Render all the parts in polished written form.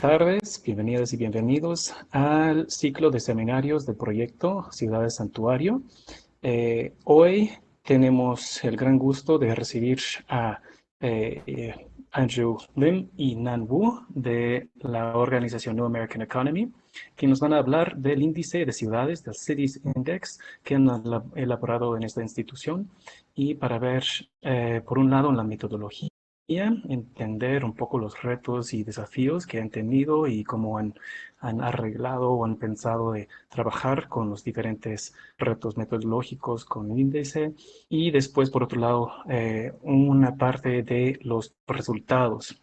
Tardes, bienvenidas y bienvenidos al ciclo de seminarios del proyecto Ciudades, Santuario. Hoy tenemos el gran gusto de recibir a Andrew Lim y Nan Wu de la organización New American Economy, que nos van a hablar del índice de ciudades, del Cities Index, que han elaborado en esta institución, y para ver, por un lado, la metodología, entender un poco los retos y desafíos que han tenido y cómo han arreglado o han pensado de trabajar con los diferentes retos metodológicos con el índice, y después, por otro lado, una parte de los resultados.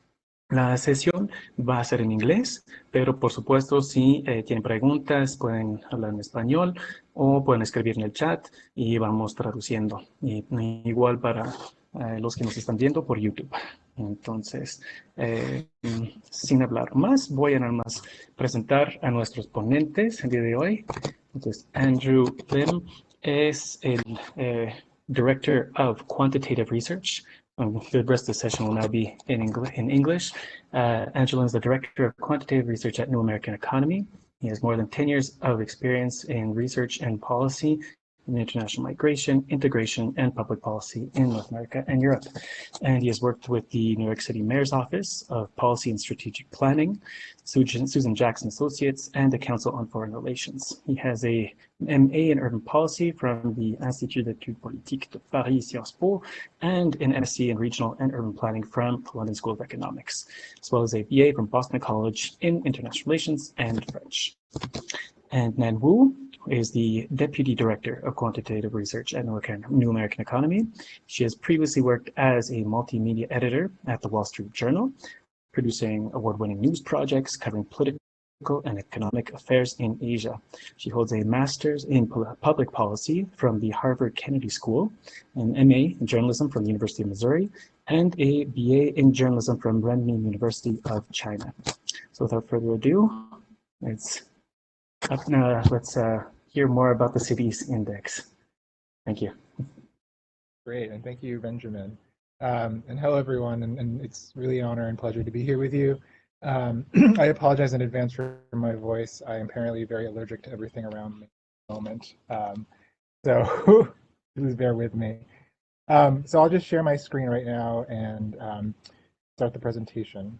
La sesión va a ser en inglés, pero por supuesto, si tienen preguntas, pueden hablar en español o pueden escribir en el chat y vamos traduciendo. Y igual para los que nos están viendo por YouTube. Entonces, sin hablar más, voy a nada más presentar a nuestros ponentes el día de hoy. Entonces, Andrew Lim es el Director of Quantitative Research. The rest of the session will now be in English. Angela is the Director of Quantitative Research at New American Economy. He has more than 10 years of experience in research and policy in international migration, integration, and public policy in North America and Europe. And he has worked with the New York City Mayor's Office of Policy and Strategic Planning, Susan Jackson Associates, and the Council on Foreign Relations. He has a MA in Urban Policy from the Institut d'études politiques de Paris, Sciences Po, and an MSc in Regional and Urban Planning from the London School of Economics, as well as a BA from Boston College in International Relations and French. And Nan Wu is the Deputy Director of Quantitative Research at New American Economy. She has previously worked as a multimedia editor at the Wall Street Journal, producing award-winning news projects covering political and economic affairs in Asia. She holds a master's in public policy from the Harvard Kennedy School, an MA in journalism from the University of Missouri, and a BA in journalism from Renmin University of China. So without further ado, let's hear more about the Cities Index. Thank you. Great, and thank you, Benjamin. And hello, everyone, and it's really an honor and pleasure to be here with you. I apologize in advance for my voice. I am apparently very allergic to everything around me at the moment, so please bear with me. So I'll just share my screen right now and start the presentation.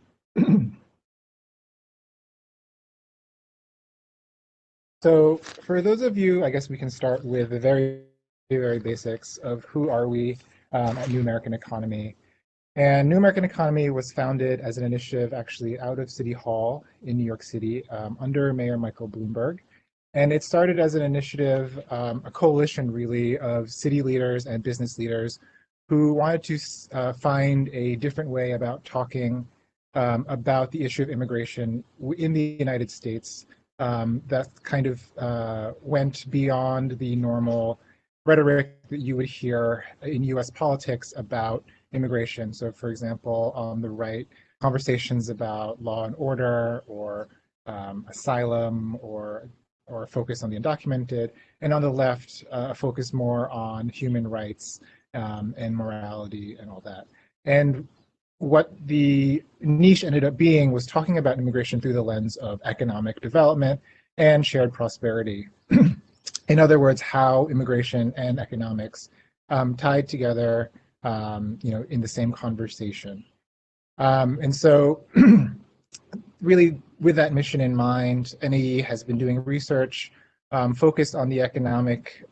So for those of you, I guess we can start with the very basics of who are we at New American Economy. And New American Economy was founded as an initiative actually out of City Hall in New York City under Mayor Michael Bloomberg. And it started as an initiative, a coalition really of city leaders and business leaders who wanted to find a different way about talking about the issue of immigration in the United States, that kind of went beyond the normal rhetoric that you would hear in US politics about immigration. So for example, on the right, conversations about law and order or asylum or focus on the undocumented, and on the left, a focus more on human rights and morality and all that. And what the niche ended up being was talking about immigration through the lens of economic development and shared prosperity. In other words, how immigration and economics tied together, in the same conversation. And so really with that mission in mind, NAE has been doing research focused on the economic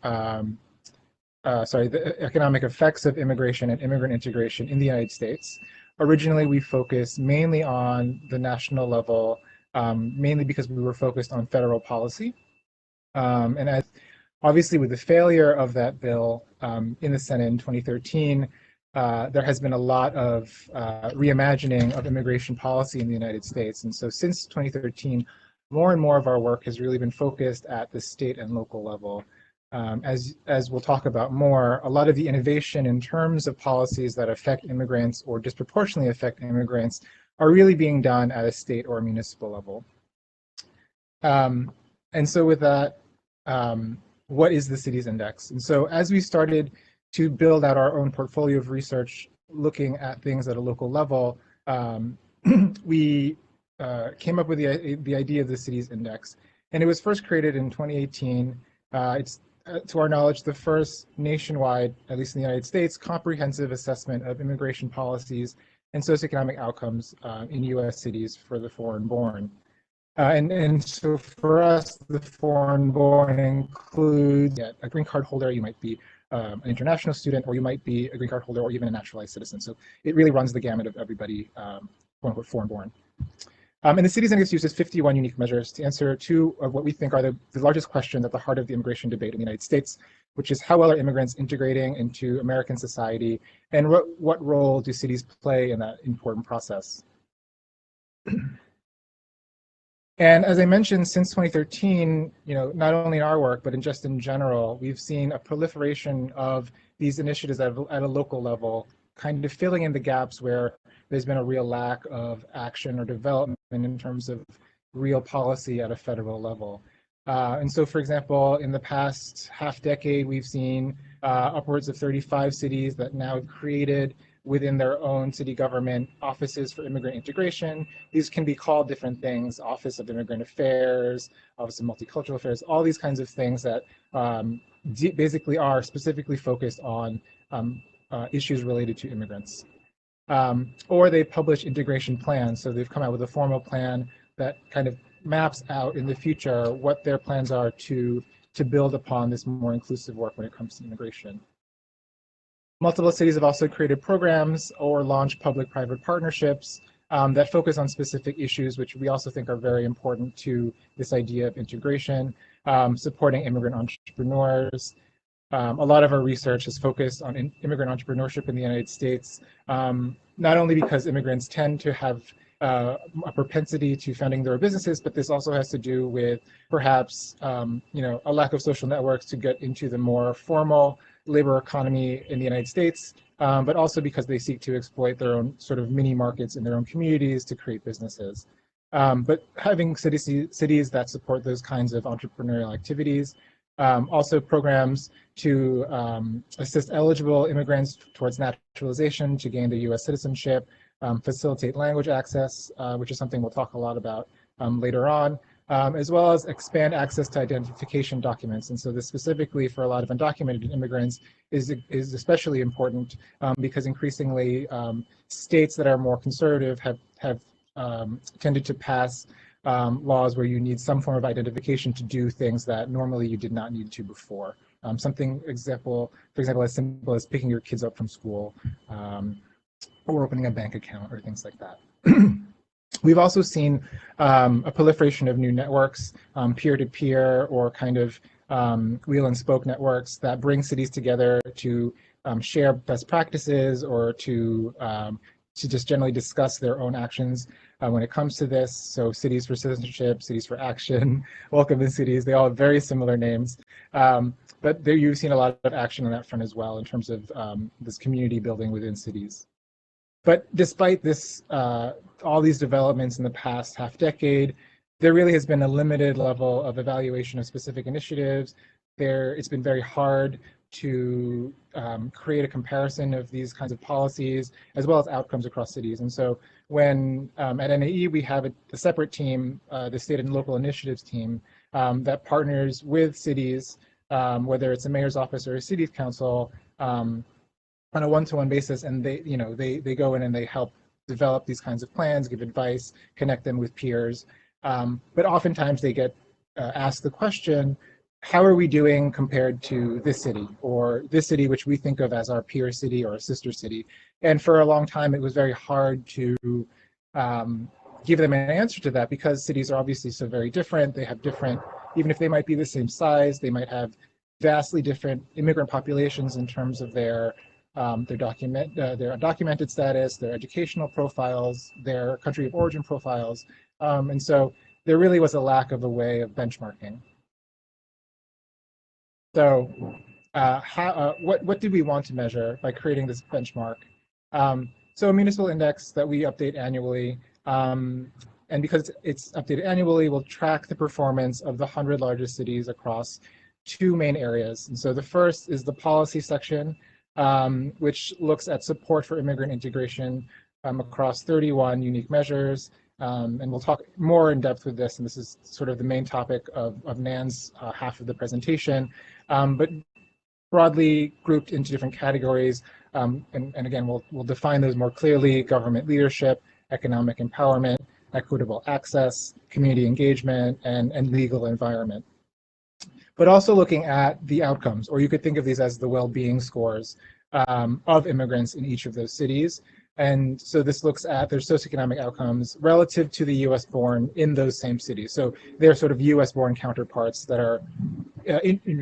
effects of immigration and immigrant integration in the United States. Originally, we focused mainly on the national level, mainly because we were focused on federal policy. And as obviously with the failure of that bill in the Senate in 2013, there has been a lot of reimagining of immigration policy in the United States. And so since 2013, more and more of our work has really been focused at the state and local level. As we'll talk about more, a lot of the innovation in terms of policies that affect immigrants or disproportionately affect immigrants are really being done at a state or municipal level. And so with that, what is the Cities Index? And so as we started to build out our own portfolio of research looking at things at a local level, we came up with the idea of the Cities Index. And it was first created in 2018. It's to our knowledge, the first nationwide, at least in the United States, comprehensive assessment of immigration policies and socioeconomic outcomes in US cities for the foreign-born. And so for us, the foreign-born includes a green card holder. You might be an international student, or you might be a green card holder, or even a naturalized citizen. So it really runs the gamut of everybody, quote-unquote, foreign-born. And the Cities Index uses 51 unique measures to answer two of what we think are the largest questions at the heart of the immigration debate in the United States, which is how well are immigrants integrating into American society, and what role do cities play in that important process? And as I mentioned, since 2013, not only in our work, but just in general, we've seen a proliferation of these initiatives at a local level, kind of filling in the gaps where there's been a real lack of action or development in terms of real policy at a federal level. And so, for example, in the past half decade, we've seen upwards of 35 cities that now have created within their own city government offices for immigrant integration. These can be called different things: Office of Immigrant Affairs, Office of Multicultural Affairs, all these kinds of things that basically are specifically focused on issues related to immigrants. Or they publish integration plans. So they've come out with a formal plan that kind of maps out in the future what their plans are to build upon this more inclusive work when it comes to immigration. Multiple cities have also created programs or launched public-private partnerships that focus on specific issues, which we also think are very important to this idea of integration, supporting immigrant entrepreneurs. A lot of our research is focused on immigrant entrepreneurship in the United States, not only because immigrants tend to have a propensity to founding their businesses, but this also has to do with perhaps a lack of social networks to get into the more formal labor economy in the United States, but also because they seek to exploit their own sort of mini markets in their own communities to create businesses. But having cities that support those kinds of entrepreneurial activities, also programs to assist eligible immigrants towards naturalization to gain the US citizenship, facilitate language access, which is something we'll talk a lot about later on, as well as expand access to identification documents. And so this specifically for a lot of undocumented immigrants is especially important because increasingly states that are more conservative have tended to pass laws where you need some form of identification to do things that normally you did not need to before. For example, as simple as picking your kids up from school or opening a bank account or things like that. We've also seen a proliferation of new networks, peer-to-peer or kind of wheel and spoke networks that bring cities together to share best practices or to to just generally discuss their own actions when it comes to this. So Cities for Citizenship, Cities for Action, Welcome in Cities, they all have very similar names. But there you've seen a lot of action on that front as well in terms of this community building within cities. But despite this, all these developments in the past half decade, there really has been a limited level of evaluation of specific initiatives. It's been very hard to create a comparison of these kinds of policies as well as outcomes across cities. And so when at NAE we have a separate team, the state and local initiatives team, that partners with cities, whether it's a mayor's office or a city council, on a one-to-one basis, and they go in and they help develop these kinds of plans, give advice, connect them with peers. But oftentimes they get asked the question, how are we doing compared to this city, or this city which we think of as our peer city or a sister city? And for a long time it was very hard to give them an answer to that, because cities are obviously so very different. They have different, even if they might be the same size, they might have vastly different immigrant populations in terms of their documented status, their educational profiles, their country of origin profiles. And so there really was a lack of a way of benchmarking. So what did we want to measure by creating this benchmark? So a municipal index that we update annually, and because it's updated annually, we'll track the performance of the 100 largest cities across two main areas. And so the first is the policy section, which looks at support for immigrant integration across 31 unique measures. And we'll talk more in depth with this, and this is sort of the main topic of Nan's half of the presentation, but broadly grouped into different categories. And again, we'll define those more clearly: government leadership, economic empowerment, equitable access, community engagement, and legal environment. But also looking at the outcomes, or you could think of these as the well-being scores of immigrants in each of those cities. And so this looks at their socioeconomic outcomes relative to the US born in those same cities. So they're sort of US born counterparts that are,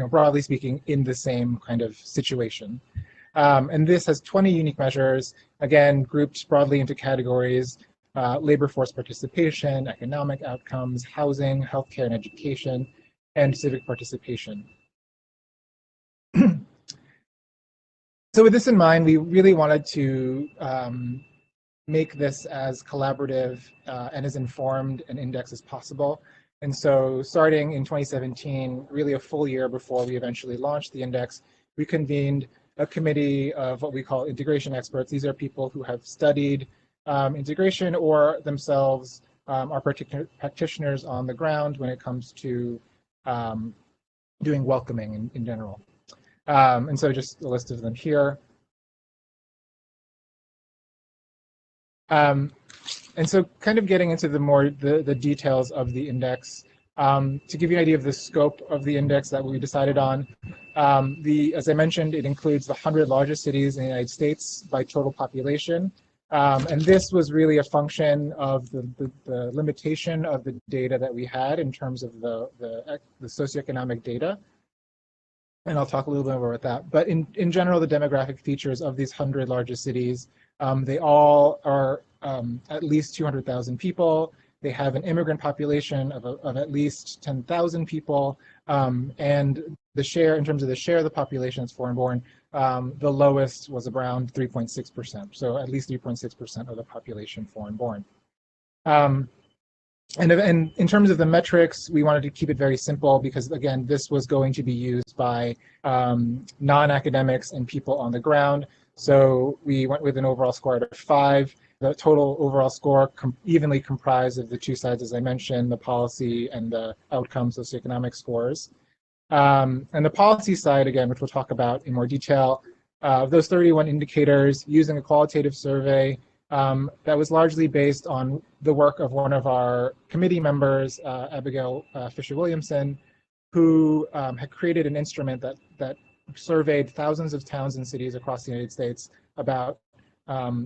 broadly speaking, in the same kind of situation. And this has 20 unique measures, again, grouped broadly into categories: labor force participation, economic outcomes, housing, healthcare and education, and civic participation. So with this in mind, we really wanted to make this as collaborative and as informed an index as possible. And so starting in 2017, really a full year before we eventually launched the index, we convened a committee of what we call integration experts. These are people who have studied integration or themselves are practitioners on the ground when it comes to doing welcoming in general. And so just a list of them here. And so kind of getting into the details of the index, to give you an idea of the scope of the index that we decided on. As I mentioned, it includes the 100 largest cities in the United States by total population. And this was really a function of the limitation of the data that we had in terms of the socioeconomic data. And I'll talk a little bit more about that. But in general, the demographic features of these 100 largest cities, they all are at least 200,000 people. They have an immigrant population of at least 10,000 people. And the share, in terms of the share of the population that's foreign-born, the lowest was around 3.6%. So at least 3.6% of the population foreign-born. And in terms of the metrics, we wanted to keep it very simple because, again, this was going to be used by non-academics and people on the ground. So we went with an overall score out of 5. The total overall score evenly comprised of the two sides, as I mentioned, the policy and the outcome socioeconomic scores. And the policy side, again, which we'll talk about in more detail, those 31 indicators using a qualitative survey that was largely based on the work of one of our committee members, Abigail Fisher-Williamson, who had created an instrument that surveyed thousands of towns and cities across the United States about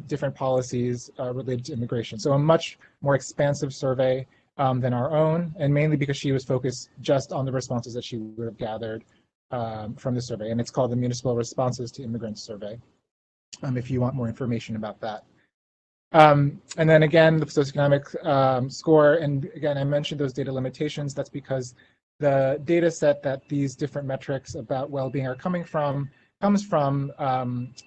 different policies related to immigration. So a much more expansive survey than our own, and mainly because she was focused just on the responses that she would have gathered from the survey. And it's called the Municipal Responses to Immigrants Survey, if you want more information about that. And then again, the socioeconomic score, and again, I mentioned those data limitations. That's because the data set that these different metrics about well-being are coming from comes from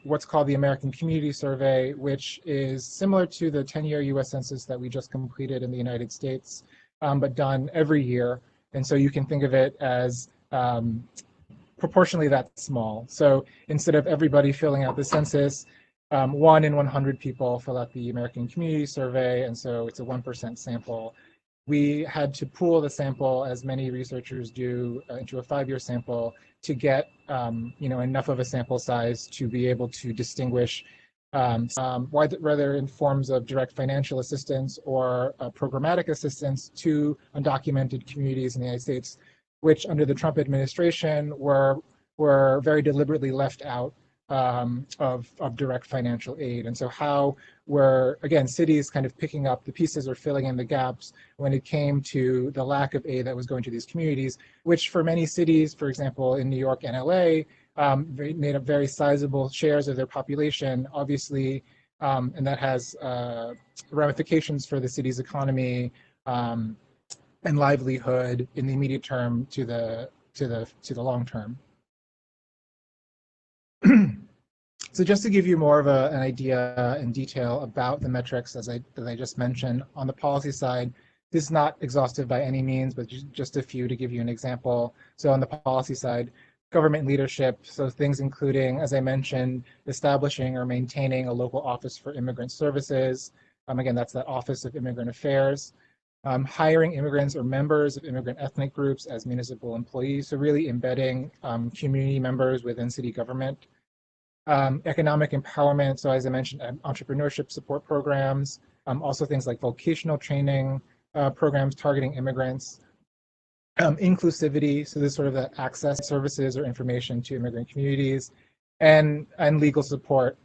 what's called the American Community Survey, which is similar to the 10-year US Census that we just completed in the United States, but done every year. And so you can think of it as proportionally that small. So instead of everybody filling out the census, 1 in 100 people fill out the American Community Survey, and so it's a 1% sample. We had to pool the sample, as many researchers do, into a 5-year sample to get enough of a sample size to be able to distinguish whether in forms of direct financial assistance or programmatic assistance to undocumented communities in the United States, which under the Trump administration were very deliberately left out of direct financial aid. And so how were, again, cities kind of picking up the pieces or filling in the gaps when it came to the lack of aid that was going to these communities, which for many cities, for example, in New York and LA, made up very sizable shares of their population, obviously, and that has ramifications for the city's economy and livelihood in the immediate term to the long term. So just to give you more of an idea in detail about the metrics, as I just mentioned, on the policy side, this is not exhaustive by any means, but just a few to give you an example. So on the policy side, government leadership, so things including, as I mentioned, establishing or maintaining a local office for immigrant services. Again, that's the Office of Immigrant Affairs. Hiring immigrants or members of immigrant ethnic groups as municipal employees, so really embedding community members within city government. Economic empowerment, so as I mentioned, entrepreneurship support programs, also things like vocational training programs targeting immigrants. Inclusivity, so this sort of the access services or information to immigrant communities, and legal support,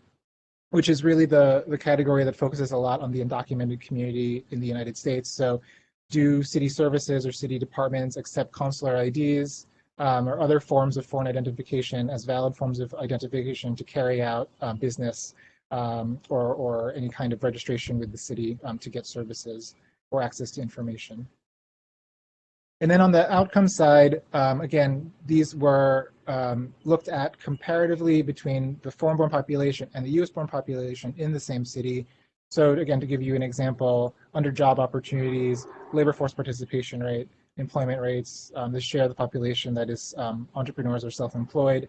which is really the category that focuses a lot on the undocumented community in the United States. So do city services or city departments accept consular IDs or other forms of foreign identification as valid forms of identification to carry out business or any kind of registration with the city to get services or access to information. And then on the outcome side, again, these were looked at comparatively between the foreign-born population and the US-born population in the same city. So again, to give you an example, under job opportunities, labor force participation rate, employment rates, the share of the population that is entrepreneurs or self-employed.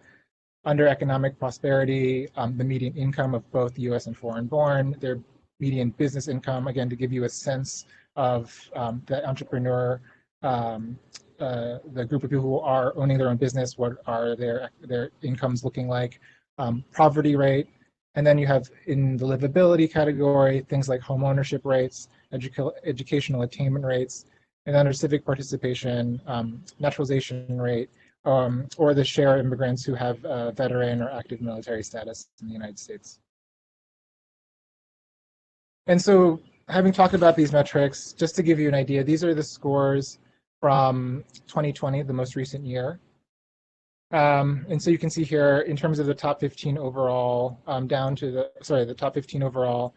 Under economic prosperity, the median income of both US and foreign-born, their median business income, again, to give you a sense of the entrepreneur, the group of people who are owning their own business, what are their incomes looking like, poverty rate, and then you have in the livability category, things like home ownership rates, educational attainment rates, and under civic participation, naturalization rate, or the share of immigrants who have veteran or active military status in the United States. And so having talked about these metrics, just to give you an idea, these are the scores from 2020, the most recent year. And so you can see here, in terms of the top 15 overall, down to the top 15 overall,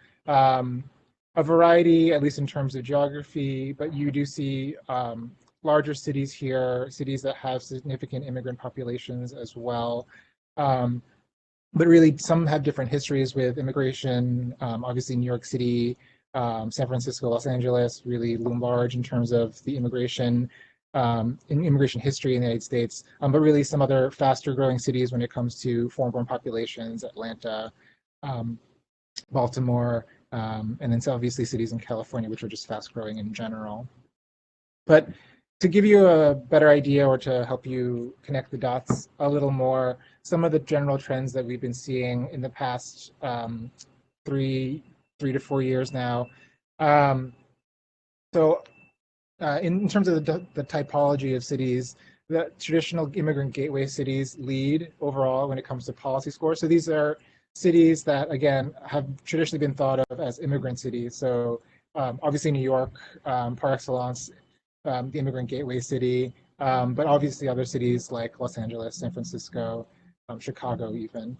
a variety, at least in terms of geography, but you do see larger cities here, cities that have significant immigrant populations as well. But really, some have different histories with immigration. Obviously, New York City, San Francisco, Los Angeles really loom large in terms of the immigration history in the United States. But really, some other faster growing cities when it comes to foreign-born populations, Atlanta, Baltimore, and then obviously cities in California, which are just fast growing in general. But to give you a better idea or to help you connect the dots a little more, some of the general trends that we've been seeing in the past 3 to 4 years now. In terms of the typology of cities, the traditional immigrant gateway cities lead overall when it comes to policy scores. So these are cities that, again, have traditionally been thought of as immigrant cities. So obviously New York, par excellence, the immigrant gateway city, but obviously other cities like Los Angeles, San Francisco, Chicago even.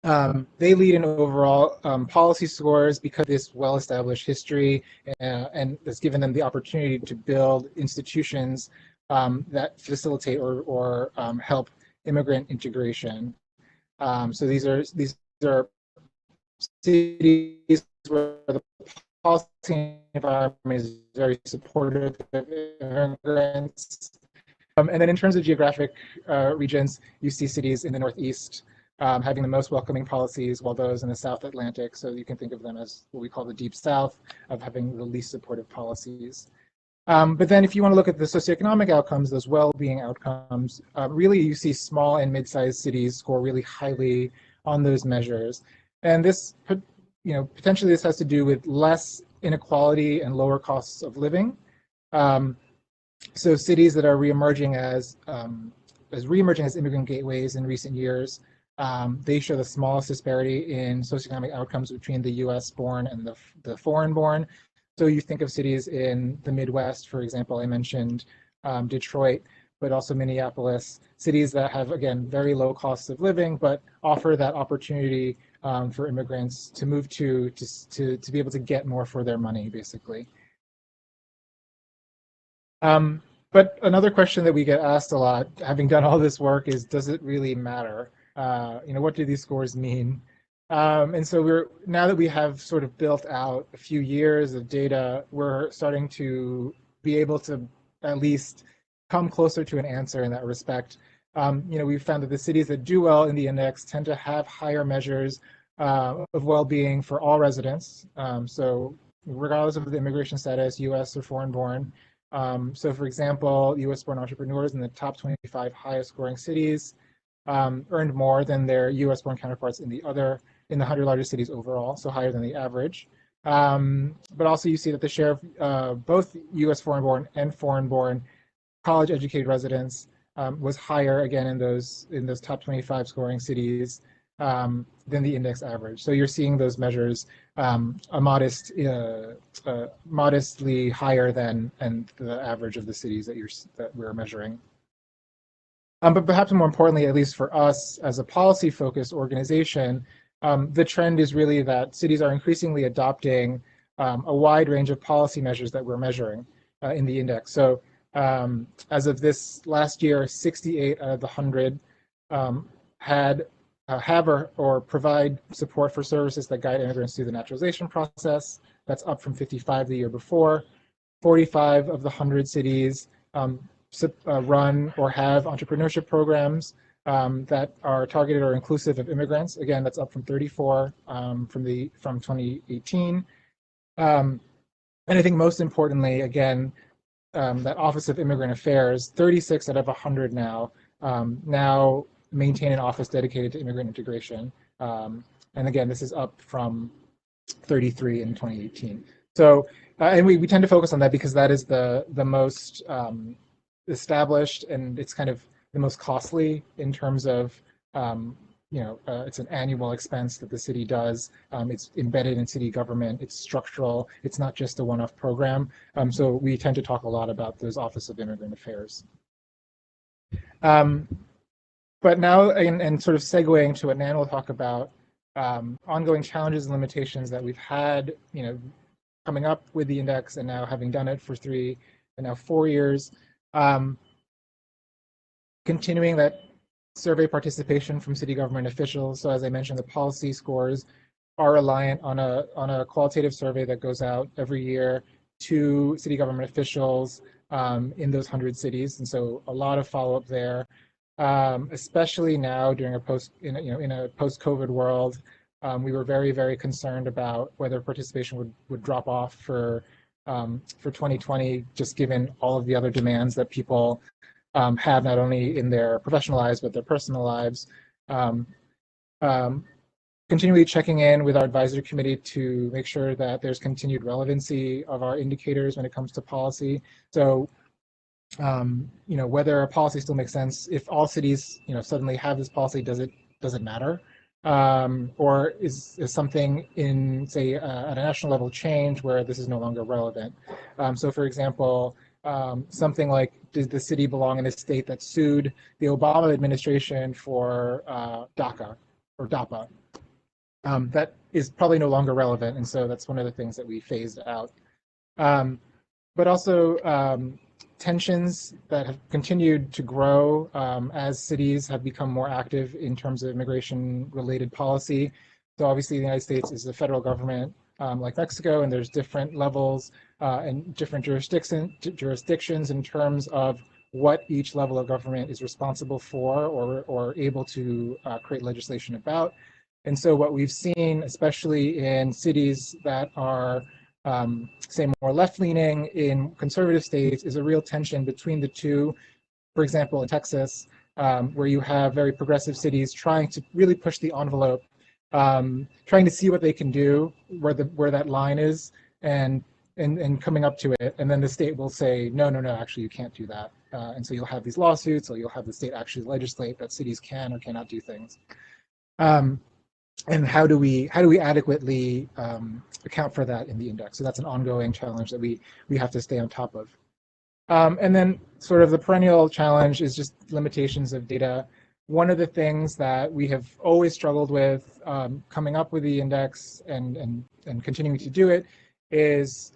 They lead in overall policy scores because of this well-established history, and has given them the opportunity to build institutions that facilitate or help immigrant integration. So these are cities where the policy environment is very supportive of immigrants. And then in terms of geographic regions, you see cities in the Northeast having the most welcoming policies, while those in the South Atlantic, so you can think of them as what we call the Deep South, of having the least supportive policies. But then if you want to look at the socioeconomic outcomes, those well-being outcomes, really you see small and mid-sized cities score really highly on those measures. And this, potentially this has to do with less inequality and lower costs of living. So cities that are reemerging as immigrant gateways in recent years, they show the smallest disparity in socioeconomic outcomes between the US-born and the foreign-born. So you think of cities in the Midwest, for example, I mentioned Detroit, but also Minneapolis, cities that have, again, very low costs of living, but offer that opportunity for immigrants to move to be able to get more for their money, basically. But another question that we get asked a lot, having done all this work, is, does it really matter? What do these scores mean? And so now that we have sort of built out a few years of data, we're starting to be able to at least come closer to an answer in that respect. We've found that the cities that do well in the index tend to have higher measures of well-being for all residents. So regardless of the immigration status, US or foreign-born. So for example, US-born entrepreneurs in the top 25 highest scoring cities earned more than their US-born counterparts in the 100 largest cities overall, so higher than the average. But also you see that the share of both US foreign-born and foreign-born college-educated residents was higher, again, in those top 25 scoring cities than the index average. So you're seeing those measures modestly higher than the average of the cities that we're measuring. But perhaps more importantly, at least for us as a policy-focused organization, the trend is really that cities are increasingly adopting a wide range of policy measures that we're measuring in the index. So as of this last year, 68 out of the 100 have or provide support for services that guide immigrants through the naturalization process. That's up from 55 the year before. 45 of the 100 cities run or have entrepreneurship programs that are targeted or inclusive of immigrants. Again, that's up from 34 from 2018. And I think most importantly, again, that Office of Immigrant Affairs, 36 out of 100 now maintain an office dedicated to immigrant integration. And again, this is up from 33 in 2018. So, and we tend to focus on that because that is the most established, and it's kind of the most costly in terms of, it's an annual expense that the city does. It's embedded in city government. It's structural. It's not just a one-off program. So we tend to talk a lot about those Office of Immigrant Affairs. But now, and sort of segueing to what Nan will talk about, ongoing challenges and limitations that we've had, coming up with the index and now having done it for 3 and now 4 years. Continuing that survey participation from city government officials. So as I mentioned, the policy scores are reliant on a qualitative survey that goes out every year to city government officials in those 100 cities. And so a lot of follow-up there, especially now during in a post-COVID world. We were very, very concerned about whether participation would drop off for 2020, just given all of the other demands that people have, not only in their professional lives, but their personal lives. Continually checking in with our advisory committee to make sure that there's continued relevancy of our indicators when it comes to policy. So, whether a policy still makes sense, if all cities, suddenly have this policy, does it matter? Or is something in, say, at a national level change where this is no longer relevant? So for example, something like, does the city belong in a state that sued the Obama administration for DACA or DAPA? that is probably no longer relevant, and so that's one of the things that we phased out. But also tensions that have continued to grow as cities have become more active in terms of immigration-related policy. So obviously the United States is the federal government, like Mexico, and there's different levels and different jurisdictions in terms of what each level of government is responsible for or able to create legislation about. And so what we've seen, especially in cities that are, say, more left-leaning in conservative states, is a real tension between the two. For example, in Texas, where you have very progressive cities trying to really push the envelope, trying to see what they can do, where that line is, and coming up to it, and then the state will say, no, actually you can't do that. And so you'll have these lawsuits, or you'll have the state actually legislate that cities can or cannot do things. And how do we adequately account for that in the index? So that's an ongoing challenge that we have to stay on top of. And then sort of the perennial challenge is just limitations of data. One of the things that we have always struggled with coming up with the index and continuing to do it is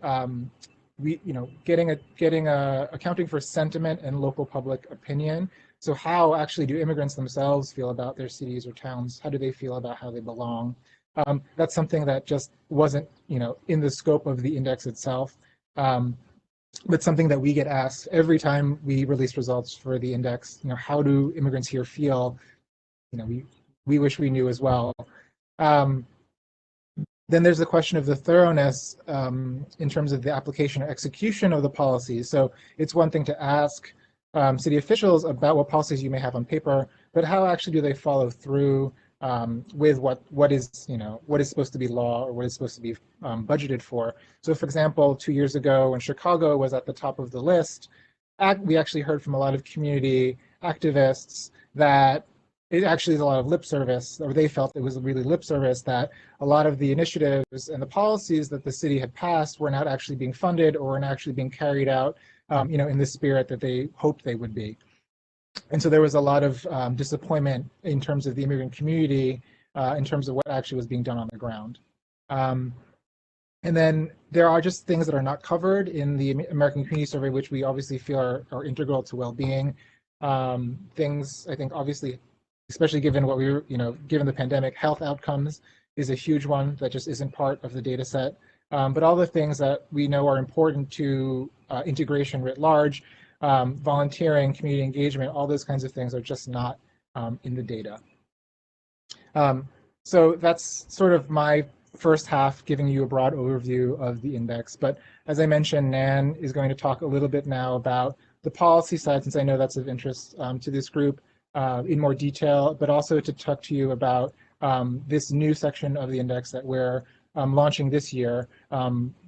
accounting for sentiment and local public opinion. So how actually do immigrants themselves feel about their cities or towns? How do they feel about how they belong? That's something that just wasn't, in the scope of the index itself, but something that we get asked every time we release results for the index. How do immigrants here feel? We wish we knew as well. Then there's the question of the thoroughness in terms of the application or execution of the policies. So it's one thing to ask city officials about what policies you may have on paper, but how actually do they follow through with what is supposed to be law or what is supposed to be budgeted for. So for example, 2 years ago when Chicago was at the top of the list, we actually heard from a lot of community activists that it actually is a lot of lip service, or they felt it was really lip service, that a lot of the initiatives and the policies that the city had passed were not actually being funded or were not actually being carried out in the spirit that they hoped they would be. And so there was a lot of disappointment in terms of the immigrant community, in terms of what actually was being done on the ground. And then there are just things that are not covered in the American Community Survey, which we obviously feel are integral to well-being. Things, I think, obviously, especially given what given the pandemic, health outcomes is a huge one that just isn't part of the data set. But all the things that we know are important to integration writ large, volunteering, community engagement, all those kinds of things are just not in the data. So that's sort of my first half, giving you a broad overview of the index. But as I mentioned, Nan is going to talk a little bit now about the policy side, since I know that's of interest to this group in more detail, but also to talk to you about this new section of the index that we're launching this year,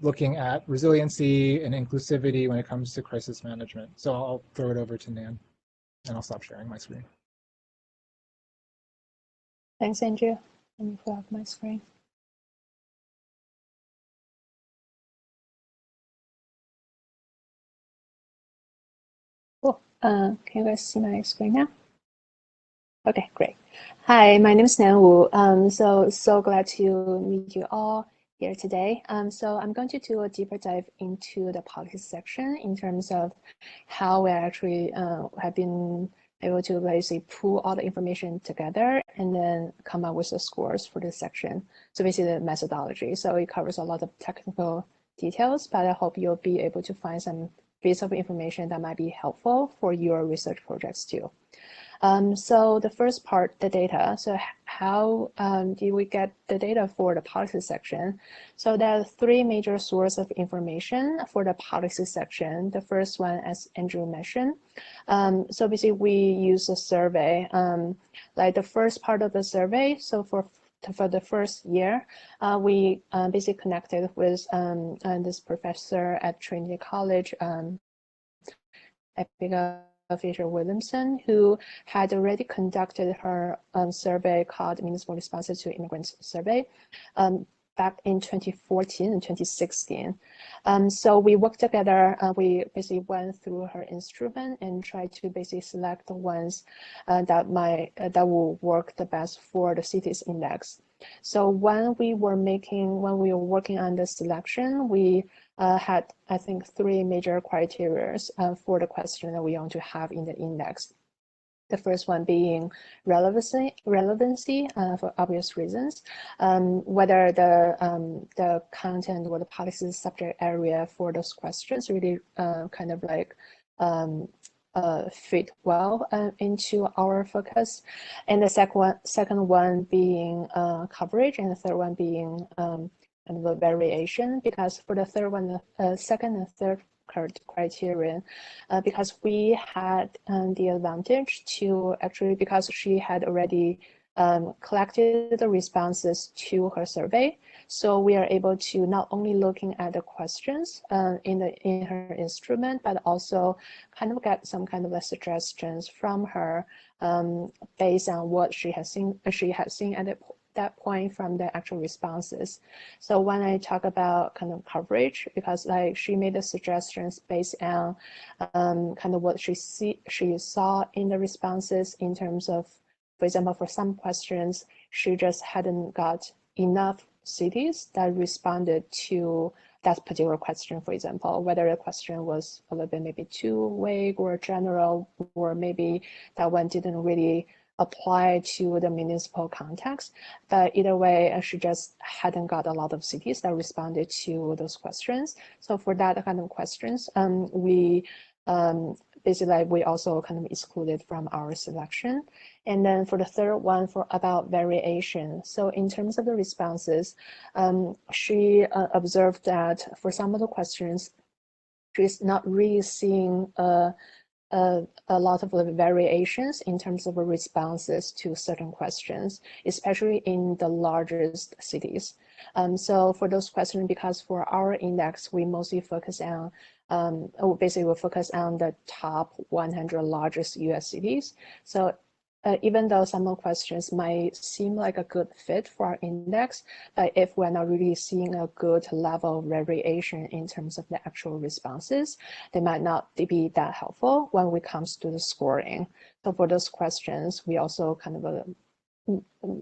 looking at resiliency and inclusivity when it comes to crisis management. So I'll throw it over to Nan, and I'll stop sharing my screen. Thanks, Andrew. Let me pull up my screen. Cool. Can you guys see my screen now? Okay, great. Hi, my name is Nan Wu. So glad to meet you all here today. So I'm going to do a deeper dive into the policy section in terms of how we actually have been able to basically pull all the information together and then come up with the scores for this section. So basically the methodology. So it covers a lot of technical details, but I hope you'll be able to find some bits of information that might be helpful for your research projects too. So the first part, the data. So how do we get the data for the policy section? So there are three major sources of information for the policy section. The first one, as Andrew mentioned. So basically we use a survey, like the first part of the survey. So for the first year, we basically connected with this professor at Trinity College, Fisher Williamson, who had already conducted her survey called Municipal Responses to Immigrants Survey back in 2014 and 2016. So we worked together. We basically went through her instrument and tried to basically select the ones that will work the best for the cities index. So when we were working on the selection, we had, I think, 3 major criteria for the question that we want to have in the index. The first one being relevancy for obvious reasons, whether the content or the policy subject area for those questions really kind of like fit well into our focus, and the second one being coverage, and the third one being kind of a variation. Because for the third one, the second and third criterion, because we had the advantage to actually, because she had already collected the responses to her survey, so we are able to not only looking at the questions in her instrument, but also kind of get some kind of suggestions from her based on what she had seen at that point from the actual responses. So when I talk about kind of coverage, because like she made the suggestions based on kind of what she saw in the responses in terms of, for example, for some questions, she just hadn't got enough cities that responded to that particular question, for example, whether the question was a little bit maybe too vague or general, or maybe that one didn't really apply to the municipal context. But either way, she just hadn't got a lot of cities that responded to those questions. So for that kind of questions, we basically we also kind of excluded from our selection. And then for the third one, for about variation. So in terms of the responses, she observed that for some of the questions, she's not really seeing a lot of variations in terms of responses to certain questions, especially in the largest cities. So for those questions, because for our index, we mostly focus on, basically we focus on the top 100 largest US cities. So even though some of the questions might seem like a good fit for our index, but if we're not really seeing a good level of variation in terms of the actual responses, they might not be that helpful when it comes to the scoring. So for those questions, we also kind of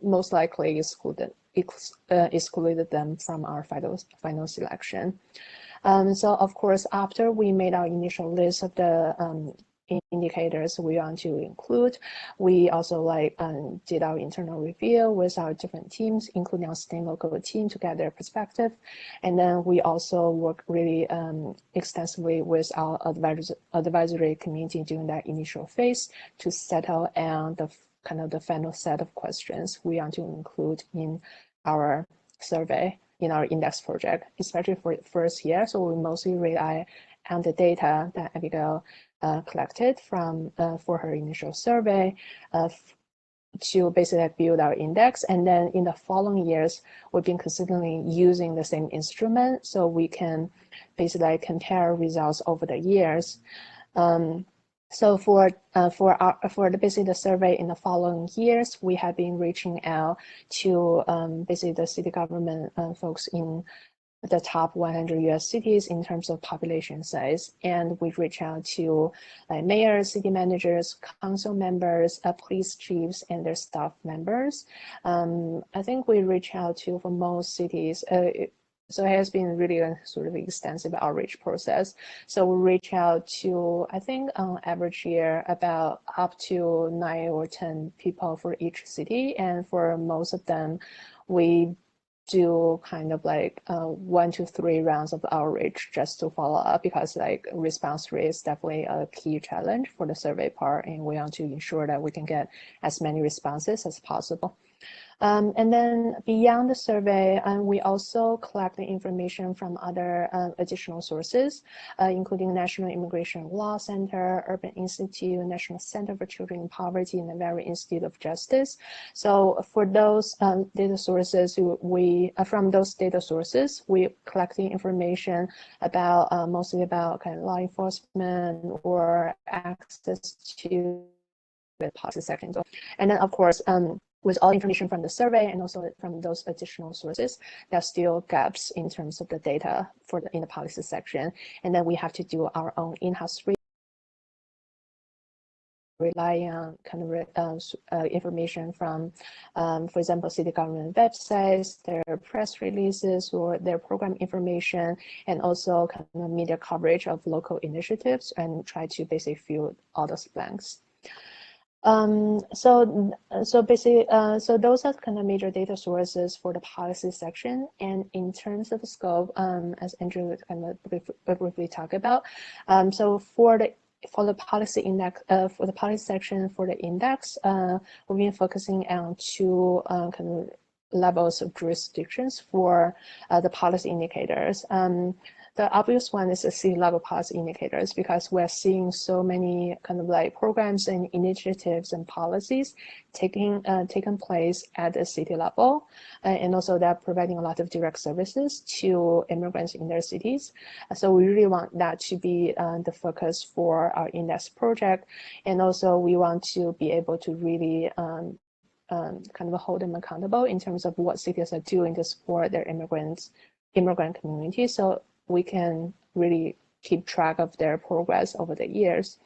most likely excluded them from our final selection. So of course, after we made our initial list of the indicators we want to include, we also did our internal review with our different teams, including our state and local team, to get their perspective. And then we also work really extensively with our advisory community during that initial phase to settle on the kind of the final set of questions we want to include in our survey, in our index project, especially for the first year. So we mostly rely on the data that Abigail collected from for her initial survey to basically build our index. And then in the following years, we've been consistently using the same instrument, so we can basically compare results over the years. So for basically the survey in the following years, we have been reaching out to basically the city government folks in the top 100 US cities in terms of population size. And we reach out to mayors, city managers, council members, police chiefs, and their staff members. I think we reach out to, for most cities, so it has been really a sort of extensive outreach process. So we reach out to, I think on average year, about up to 9 or 10 people for each city. And for most of them, we do kind of 1 to 3 rounds of outreach just to follow up, because response rate is definitely a key challenge for the survey part, and we want to ensure that we can get as many responses as possible. And then beyond the survey, we also collect the information from other additional sources, including National Immigration Law Center, Urban Institute, National Center for Children in Poverty, and the Very Institute of Justice. So for those data sources, from those data sources, we collect the information about mostly about kind of law enforcement or access to the policy sections. And then of course, with all information from the survey and also from those additional sources, there are still gaps in terms of the data in the policy section. And then we have to do our own in-house relying on kind of information from, for example, city government websites, their press releases, or their program information, and also kind of media coverage of local initiatives, and try to basically fill all those blanks. So basically, so those are kind of major data sources for the policy section. And in terms of the scope, as Andrew would kind of briefly talk about, so for the policy index, for the policy section for the index, we've been focusing on two kind of levels of jurisdictions for the policy indicators. The obvious one is the city level policy indicators, because we're seeing so many kind of like programs and initiatives and policies taking place at the city level, and also they're providing a lot of direct services to immigrants in their cities. So we really want that to be the focus for our index project, and also we want to be able to really kind of hold them accountable in terms of what cities are doing to support their immigrant community. So we can really keep track of their progress over the years.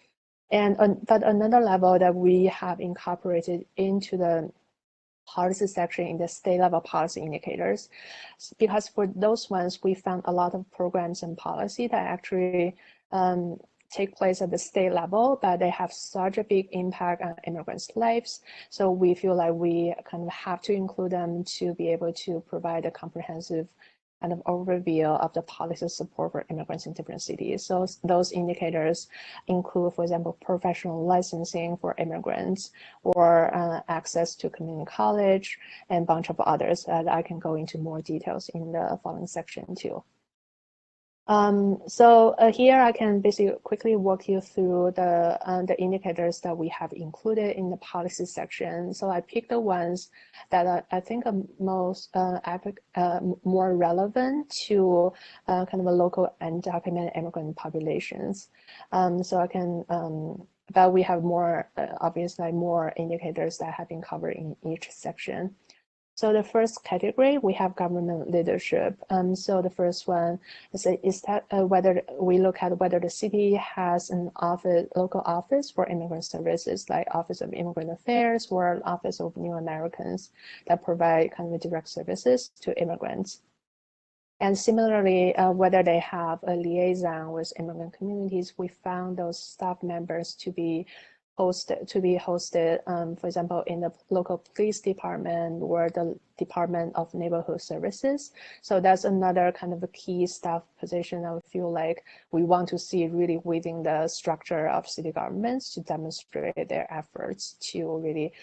But another level that we have incorporated into the policy section in the state level policy indicators, because for those ones, we found a lot of programs and policy that actually take place at the state level, but they have such a big impact on immigrants' lives. So we feel like we kind of have to include them to be able to provide a comprehensive kind of overview of the policy support for immigrants in different cities. So those indicators include, for example, professional licensing for immigrants, or access to community college, and a bunch of others that I can go into more details in the following section too. Here I can basically quickly walk you through the indicators that we have included in the policy section. So I picked the ones that I think are most more relevant to kind of a local undocumented immigrant populations. So I can, but we have more, obviously more indicators that have been covered in each section. So the first category, we have government leadership. So the first one is that whether we look at whether the city has an office, local office for immigrant services, like Office of Immigrant Affairs or Office of New Americans, that provide kind of direct services to immigrants. And similarly, whether they have a liaison with immigrant communities, we found those staff members to be hosted, for example, in the local police department or the Department of Neighborhood Services. So that's another kind of a key staff position I feel like we want to see really within the structure of city governments to demonstrate their efforts to really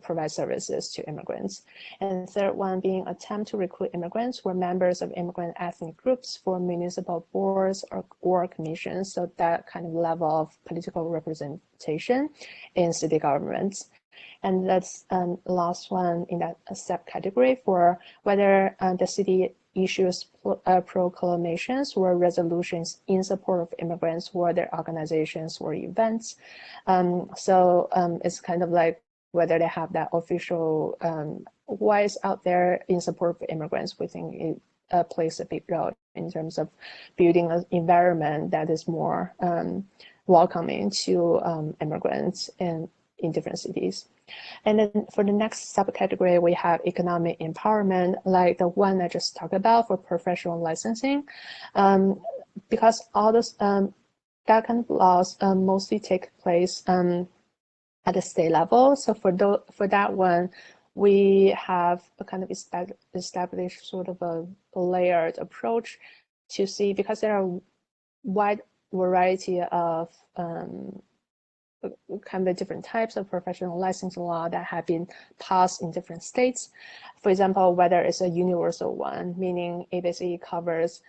provide services to immigrants. And the third one being attempt to recruit immigrants who are members of immigrant ethnic groups for municipal boards or commissions. So that kind of level of political representation in city governments. And that's last one in that subcategory for whether the city issues proclamations or resolutions in support of immigrants or their organizations or events. It's kind of like whether they have that official voice out there in support of immigrants. We think it plays a big role in terms of building an environment that is more welcoming to immigrants in different cities. And then for the next subcategory, we have economic empowerment, like the one I just talked about for professional licensing, because all those that kind of laws mostly take place at the state level. So for that one, we have a kind of established sort of a layered approach to see, because there are wide variety of kind of different types of professional licensing law that have been passed in different states. For example, whether it's a universal one, meaning it basically covers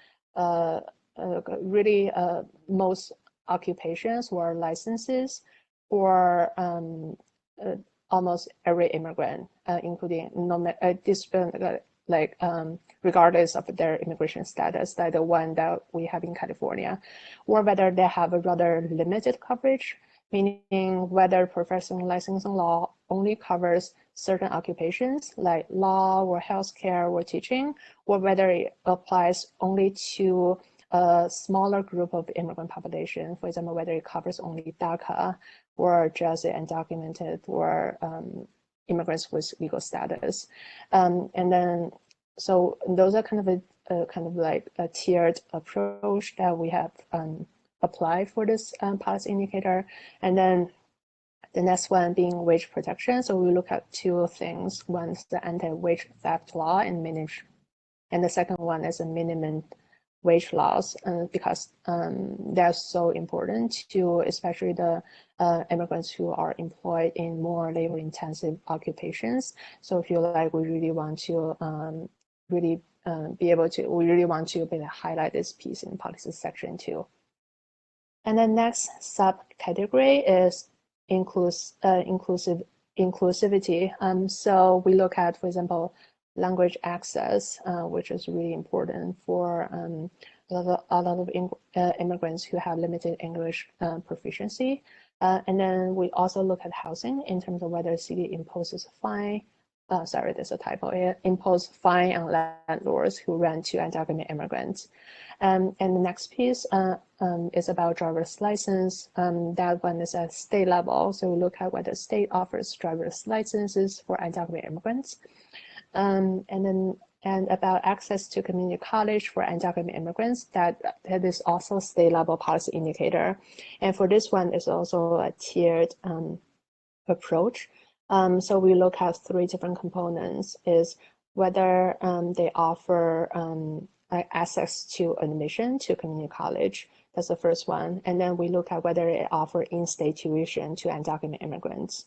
really most occupations or licenses, or almost every immigrant, including regardless of their immigration status, like the one that we have in California, or whether they have a rather limited coverage, meaning whether professional licensing law only covers certain occupations like law or healthcare or teaching, or whether it applies only to a smaller group of immigrant population, for example, whether it covers only DACA or just the undocumented or immigrants with legal status. And then, so those are kind of like a tiered approach that we have applied for this policy indicator. And then the next one being wage protection. So we look at two things. One is the anti-wage theft law and the second one is a minimum wage laws, because they're so important to especially the immigrants who are employed in more labor-intensive occupations. So if you like, we really want to we really want to highlight this piece in policy section too. And the next subcategory is inclusivity. So we look at, for example, language access, which is really important for a lot of immigrants who have limited English proficiency. And then we also look at housing in terms of whether the city imposes a fine. Sorry, there's a typo. Impose fine on landlords who rent to undocumented immigrants. And the next piece is about driver's license. That one is at state level. So we look at whether state offers driver's licenses for undocumented immigrants. And about access to community college for undocumented immigrants, that is also state level policy indicator. And for this one, it's also a tiered approach. So we look at three different components: is whether they offer access to admission to community college. That's the first one. And then we look at whether they offer in-state tuition to undocumented immigrants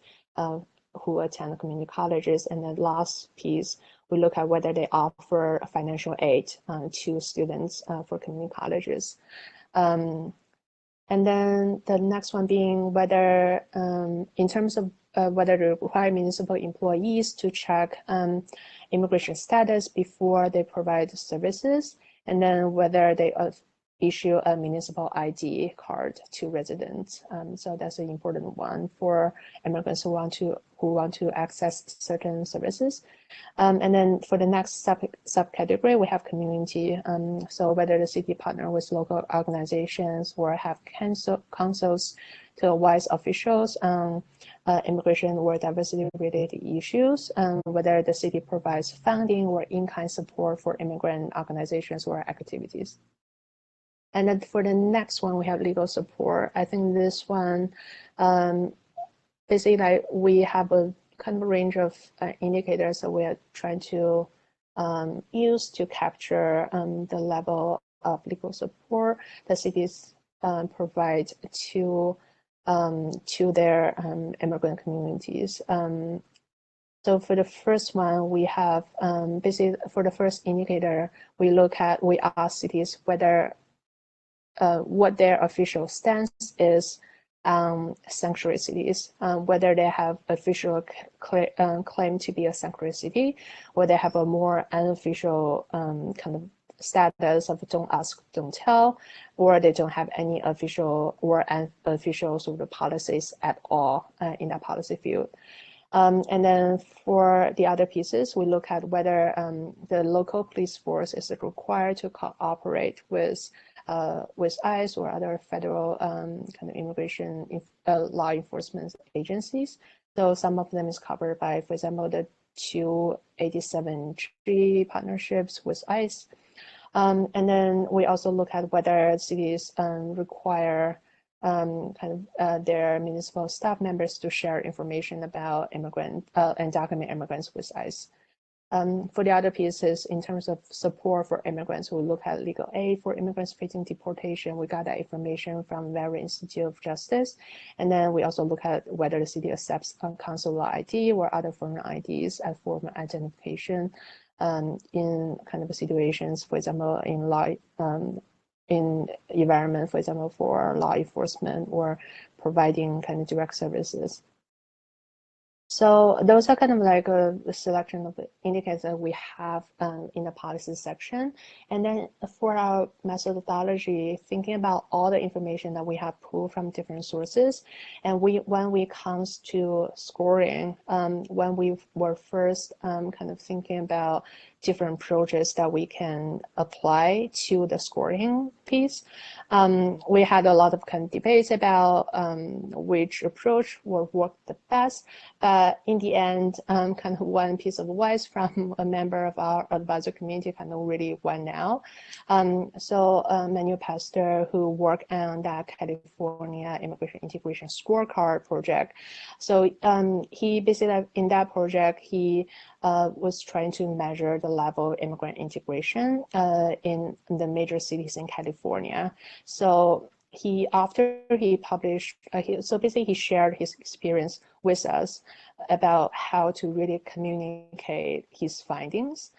who attend community colleges. And the last piece, we look at whether they offer financial aid to students for community colleges. And then the next one being whether, in terms of whether they require municipal employees to check immigration status before they provide services, and then whether they issue a municipal ID card to residents. So that's an important one for immigrants who want to access certain services. And then for the next subcategory, we have community. So whether the city partner with local organizations or have councils to advise officials on immigration or diversity related issues, whether the city provides funding or in-kind support for immigrant organizations or activities. And then for the next one, we have legal support. I think this one, basically, like, we have a kind of range of indicators that we are trying to use to capture the level of legal support that cities provide to their immigrant communities. So for the first one, we have basically for the first indicator, we ask cities whether what their official stance is on sanctuary cities, whether they have official claim to be a sanctuary city, or they have a more unofficial kind of status of don't ask, don't tell, or they don't have any official or unofficial sort of policies at all in that policy field. And then for the other pieces, we look at whether the local police force is required to cooperate with ICE or other federal kind of immigration law enforcement agencies. So some of them is covered by, for example, the 287G partnerships with ICE. And then we also look at whether cities require their municipal staff members to share information about undocumented immigrants with ICE. For the other pieces, in terms of support for immigrants, we look at legal aid for immigrants facing deportation. We got that information from Very Institute of Justice. And then we also look at whether the city accepts consular ID or other foreign IDs as form of identification in kind of situations, for example, in law, in environment, for example, for law enforcement or providing kind of direct services. So those are kind of like a selection of indicators that we have in the policy section. And then for our methodology, thinking about all the information that we have pulled from different sources, and when we comes to scoring, when we were first kind of thinking about different approaches that we can apply to the scoring piece, we had a lot of kind of debates about which approach will work the best. But in the end, kind of one piece of advice from a member of our advisor community kind of really went out. So Manuel Pastor, who worked on that California Immigration Integration Scorecard project. So he basically, in that project, he was trying to measure the level of immigrant integration in the major cities in California. So after he published, so basically he shared his experience with us about how to really communicate his findings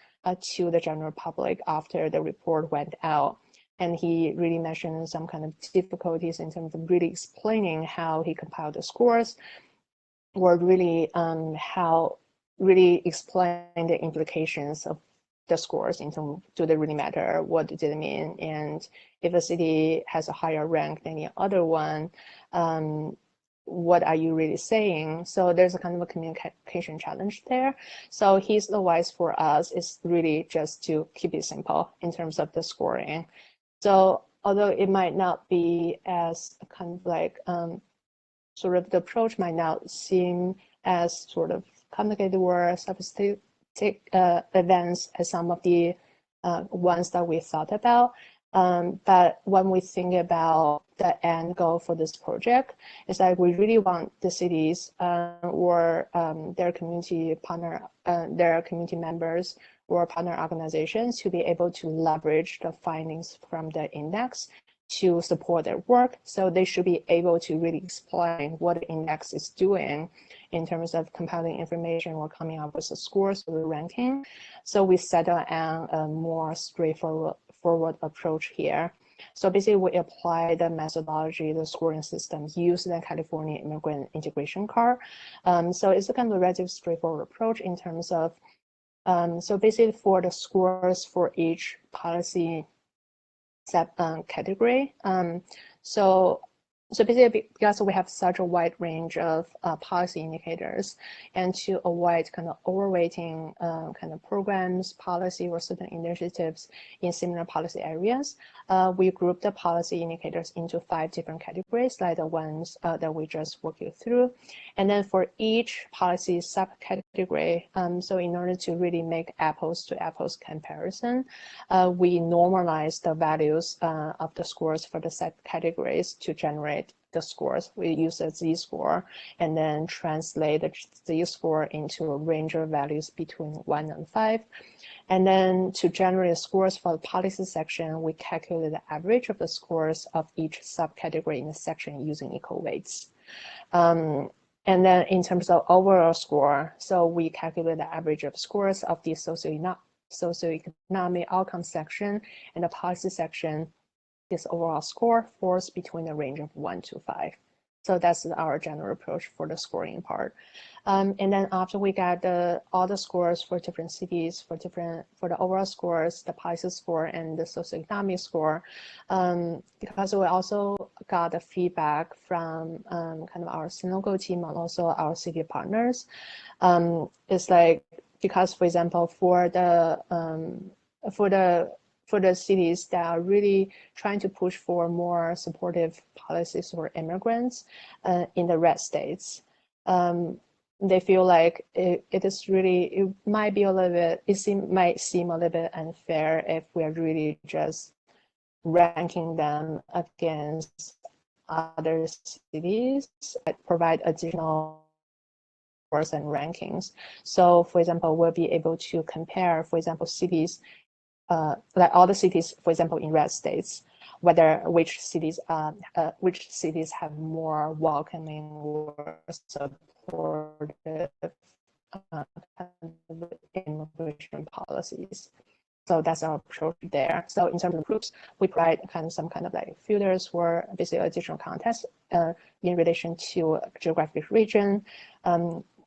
to the general public after the report went out. And he really mentioned some kind of difficulties in terms of really explaining how he compiled the scores, or really how really explain the implications of the scores in terms, do they really matter? What did it mean? And if a city has a higher rank than the other one, what are you really saying? So there's a kind of a communication challenge there. So his advice for us is really just to keep it simple in terms of the scoring. So although it might not be as kind of like sort of the approach might not seem as sort of complicated or sophisticated events as some of the ones that we thought about. But when we think about the end goal for this project, is that we really want the cities or their community partner, their community members or partner organizations to be able to leverage the findings from the index to support their work. So they should be able to really explain what the index is doing in terms of compiling information or coming up with the scores or the ranking. So we settle on a more straightforward approach here. So basically we apply the methodology, the scoring system used in the California Immigrant Integration Card. So it's a kind of relatively straightforward approach in terms of, so basically for the scores for each policy category. So basically, because we have such a wide range of policy indicators, and to avoid kind of overweighting kind of programs, policy, or certain initiatives in similar policy areas, we group the policy indicators into 5 different categories, like the ones that we just walked you through. And then for each policy subcategory, so in order to really make apples to apples comparison, we normalize the values of the scores for the subcategories to generate the scores. We use a z-score and then translate the z-score into a range of values between 1 and 5. And then to generate scores for the policy section, we calculate the average of the scores of each subcategory in the section using equal weights. And then in terms of overall score, so we calculate the average of scores of the socioeconomic outcome section and the policy section. This overall score falls between a range of 1 to 5. So that's our general approach for the scoring part. And then after we got all the scores for different cities, for the overall scores, the policy score, and the socioeconomic score, because we also got the feedback from kind of our Sinogo team and also our city partners. It's like, because for example, for the cities that are really trying to push for more supportive policies for immigrants in the red states, they feel like it might be a little bit, might seem a little bit unfair if we're really just ranking them against other cities that provide additional scores and rankings. So for example, we'll be able to compare, for example, cities, like all the cities, for example, in red states, which cities have more welcoming or supportive immigration policies. So that's our approach there. So in terms of groups, we provide some kind of like filters for basically additional context in relation to geographic region.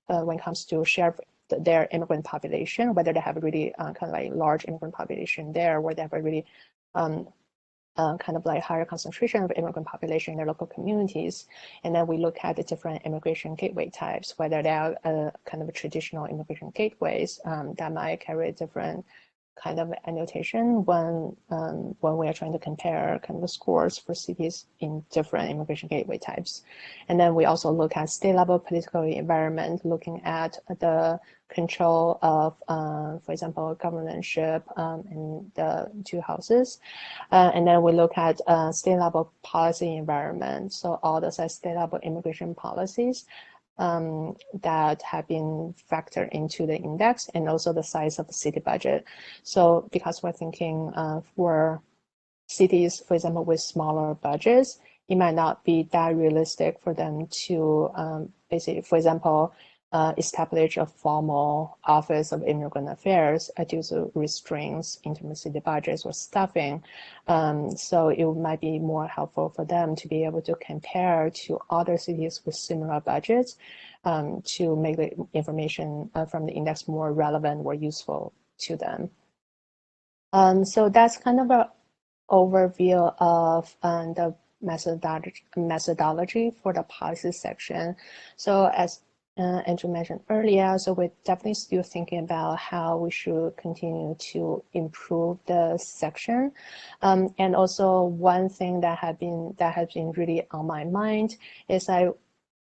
when it comes to share their immigrant population, whether they have a really kind of like large immigrant population there, where they have a really kind of like higher concentration of immigrant population in their local communities. And then we look at the different immigration gateway types, whether they are kind of traditional immigration gateways that might carry different kind of annotation when we are trying to compare kind of the scores for cities in different immigration gateway types. And then we also look at state level political environment, looking at the control of, for example, governorship in the two houses. And then we look at state level policy environment. So all the state level immigration policies that have been factored into the index, and also the size of the city budget. So because we're thinking for cities, for example, with smaller budgets, it might not be that realistic for them to basically, for example, establish a formal Office of Immigrant Affairs due to restraints in terms of city budgets or staffing. So it might be more helpful for them to be able to compare to other cities with similar budgets to make the information from the index more relevant or useful to them. So that's kind of an overview of the methodology for the policy section. So as Andrew mentioned earlier, so we're definitely still thinking about how we should continue to improve the section. And also one thing that has been really on my mind is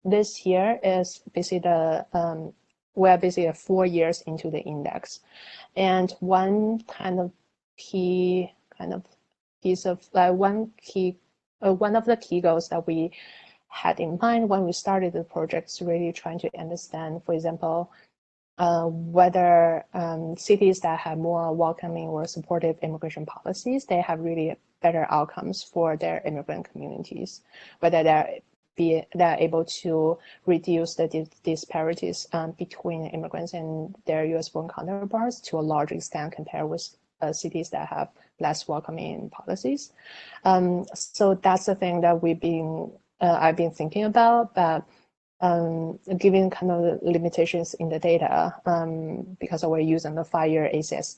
this year is basically we're basically 4 years into the index. And one kind of key piece of one of the key goals that we had in mind when we started the project is really trying to understand, for example, whether cities that have more welcoming or supportive immigration policies, they have really better outcomes for their immigrant communities, whether they're able to reduce the disparities between immigrants and their US-born counterparts to a large extent compared with cities that have less welcoming policies. So that's the thing that I've been thinking about, but given kind of the limitations in the data, because we're using the 5-year ACS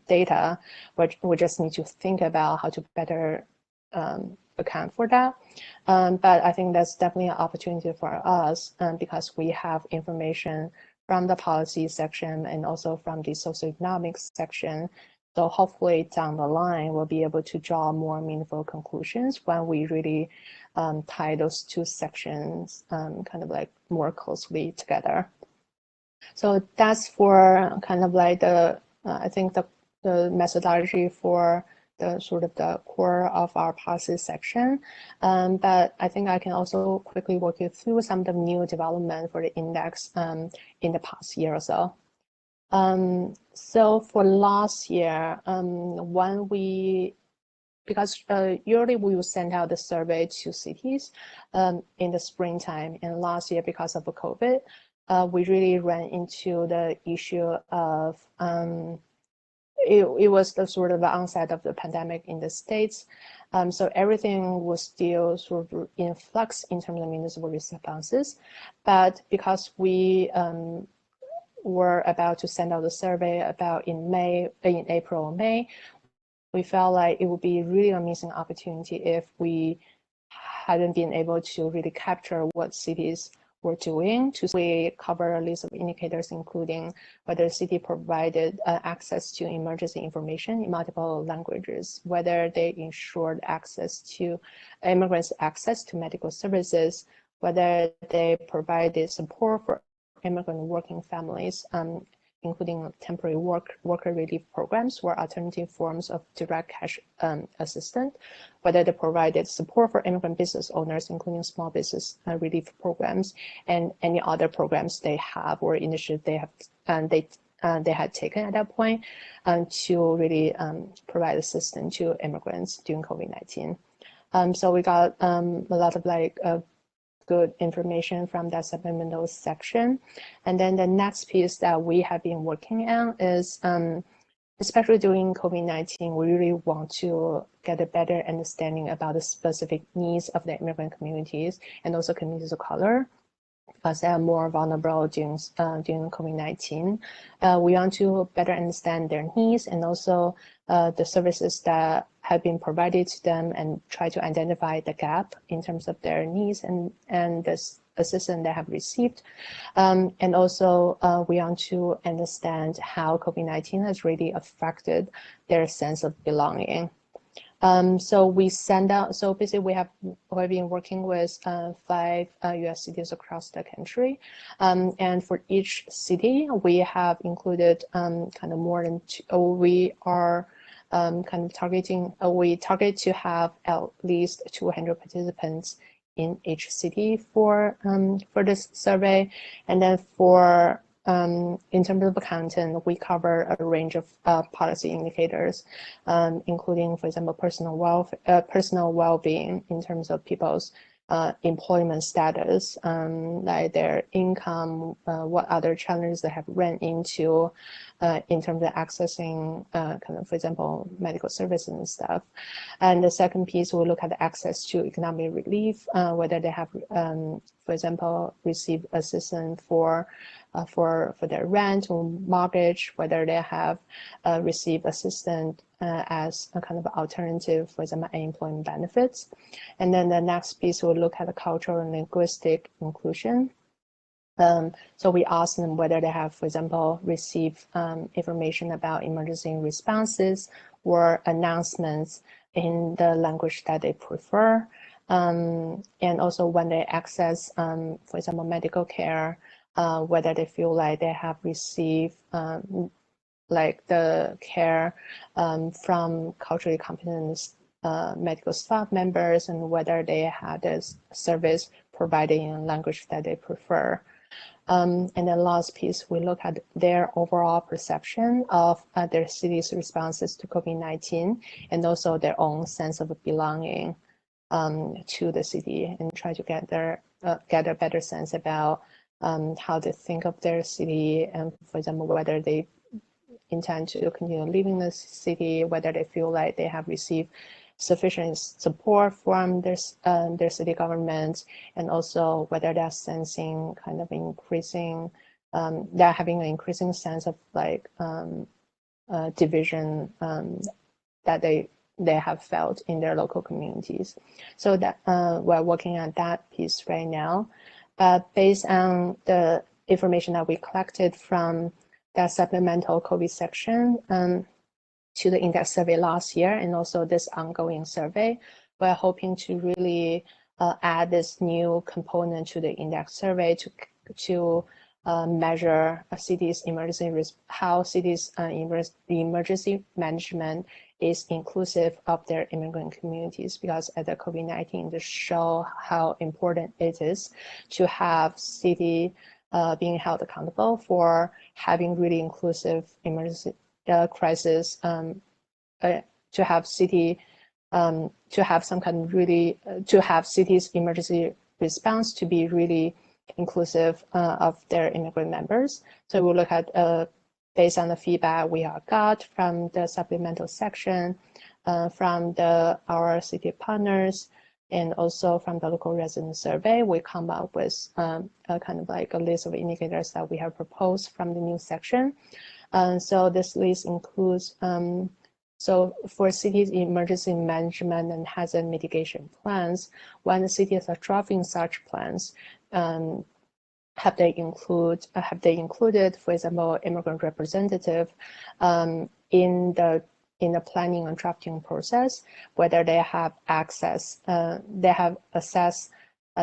data, we just need to think about how to better account for that. But I think that's definitely an opportunity for us because we have information from the policy section and also from the socioeconomics section. So hopefully down the line, we'll be able to draw more meaningful conclusions when we really tie those two sections kind of like more closely together. So that's for kind of like I think the methodology for the sort of the core of our policy section. But I think I can also quickly walk you through some of the new development for the index in the past year or so. So for last year, because usually we will send out the survey to cities in the springtime, and last year because of the COVID, we really ran into the issue of it was the sort of the onset of the pandemic in the States. So everything was still sort of in flux in terms of municipal responses. But because we were about to send out the survey about in April or May, we felt like it would be really amazing opportunity if we hadn't been able to really capture what cities were doing to cover a list of indicators, including whether the city provided access to emergency information in multiple languages, whether they ensured immigrants access to medical services, whether they provided support for immigrant working families, including temporary worker relief programs or alternative forms of direct cash assistance, whether they provided support for immigrant business owners, including small business relief programs, and any other programs they have or initiatives they had taken at that point to really provide assistance to immigrants during COVID-19. So we got a lot of good information from that supplemental section. And then the next piece that we have been working on is, especially during COVID-19, we really want to get a better understanding about the specific needs of the immigrant communities and also communities of color. because they are more vulnerable during COVID-19. We want to better understand their needs and also the services that have been provided to them, and try to identify the gap in terms of their needs and this assistance they have received. And also we want to understand how COVID-19 has really affected their sense of belonging. So we send out, so basically we've been working with 5 US cities across the country. And for each city, we have included kind of more than we are kind of targeting, we target to have at least 200 participants in each city for this survey. And then for in terms of content, we cover a range of policy indicators, including, for example, personal well-being in terms of people's employment status, like their income, what other challenges they have run into in terms of accessing kind of, for example, medical services and stuff. And the second piece, we'll look at the access to economic relief, whether they have, for example, received assistance for their rent or mortgage, whether they have received assistance as a kind of alternative, for example, unemployment benefits. And then the next piece will look at the cultural and linguistic inclusion. So we ask them whether they have, for example, received information about emergency responses or announcements in the language that they prefer. And also when they access, for example, medical care, whether they feel like they have received like the care from culturally competent medical staff members, and whether they had this service provided in a language that they prefer. And the last piece, we look at their overall perception of their city's responses to COVID-19, and also their own sense of belonging to the city, and try to get a better sense about how they think of their city, and, for example, whether they intend to continue living in the city, whether they feel like they have received sufficient support from their city government, and also whether they're sensing kind of increasing, they're having an increasing sense of like division that they have felt in their local communities. So that we're working on that piece right now. Based on the information that we collected from that supplemental COVID section to the index survey last year, and also this ongoing survey, we're hoping to really add this new component to the index survey to measure a city's emergency, how cities' emergency management is inclusive of their immigrant communities, because at the COVID-19 to show how important it is to have city being held accountable for having really inclusive emergency crisis, to have city, to have some kind of really, to have cities' emergency response to be really inclusive of their immigrant members. So we'll look at, based on the feedback we have got from the supplemental section, from our city partners, and also from the local resident survey, we come up with a kind of like a list of indicators that we have proposed from the new section. So this list includes, so for cities' emergency management and hazard mitigation plans, when the cities are drafting such plans, have they included, for example, immigrant representative in the planning and drafting process, whether they have access, they have assessed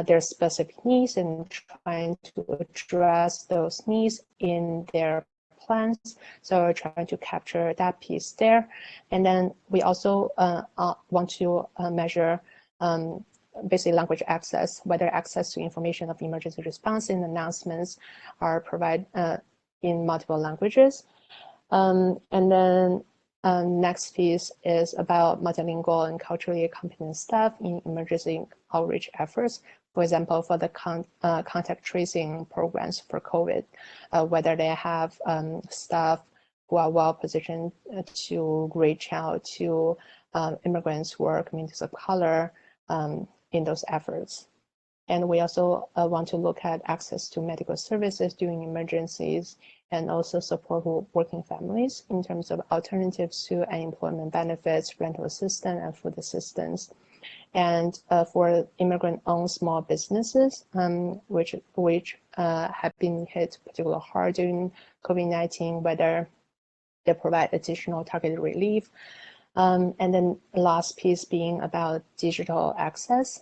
their specific needs and trying to address those needs in their plans. So we're trying to capture that piece there. And then we also want to measure basically language access, whether access to information of emergency response and announcements are provided in multiple languages. And then next piece is about multilingual and culturally competent staff in emergency outreach efforts. For example, for the contact tracing programs for COVID, whether they have staff who are well positioned to reach out to immigrants who are communities of color in those efforts. And we also want to look at access to medical services during emergencies, and also support working families in terms of alternatives to unemployment benefits, rental assistance, and food assistance. And for immigrant-owned small businesses, which have been hit particularly hard during COVID-19, whether they provide additional targeted relief. And then the last piece being about digital access,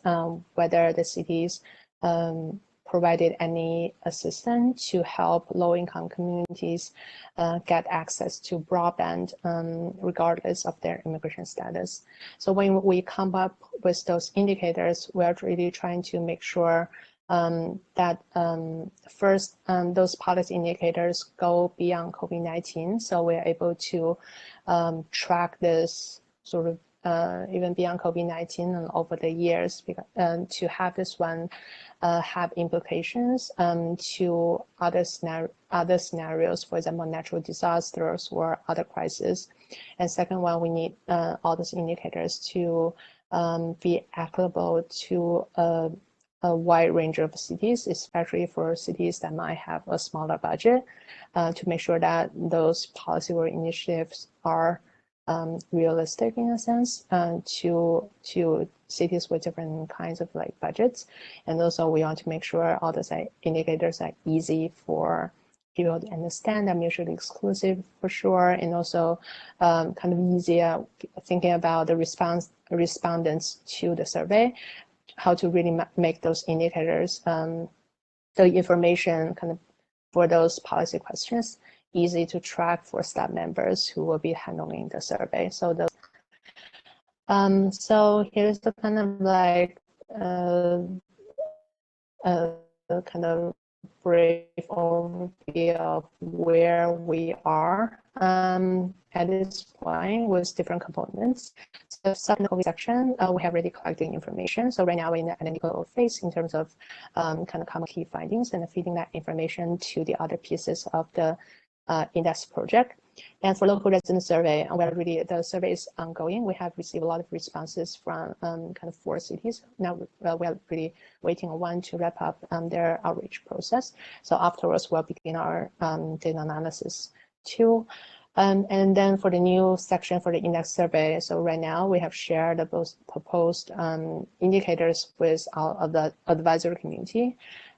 whether the cities provided any assistance to help low-income communities get access to broadband regardless of their immigration status. So when we come up with those indicators, we're really trying to make sure that first, those policy indicators go beyond COVID-19, so we're able to track this sort of even beyond COVID-19 and over the years, to have this one have implications to other scenarios, for example, natural disasters or other crises. And second one, we need all those indicators to be applicable to a wide range of cities, especially for cities that might have a smaller budget, to make sure that those policy or initiatives are realistic in a sense to cities with different kinds of like budgets. And also we want to make sure all those indicators are easy for people to understand, are mutually exclusive for sure, and also kind of easier thinking about the respondents to the survey, how to really make those indicators, the information kind of for those policy questions easy to track for staff members who will be handling the survey. So so here's the kind of like kind of brief overview of where we are at this point with different components. So starting the section, we have already collected information. So right now we're in the analytical phase in terms of kind of common key findings and feeding that information to the other pieces of the index project. And for local resident survey, the survey is ongoing. We have received a lot of responses from kind of 4 cities. Now we are really waiting on one to wrap up their outreach process. So afterwards, we'll begin our data analysis too. And then for the new section for the index survey, so right now we have shared the proposed indicators with the advisory community.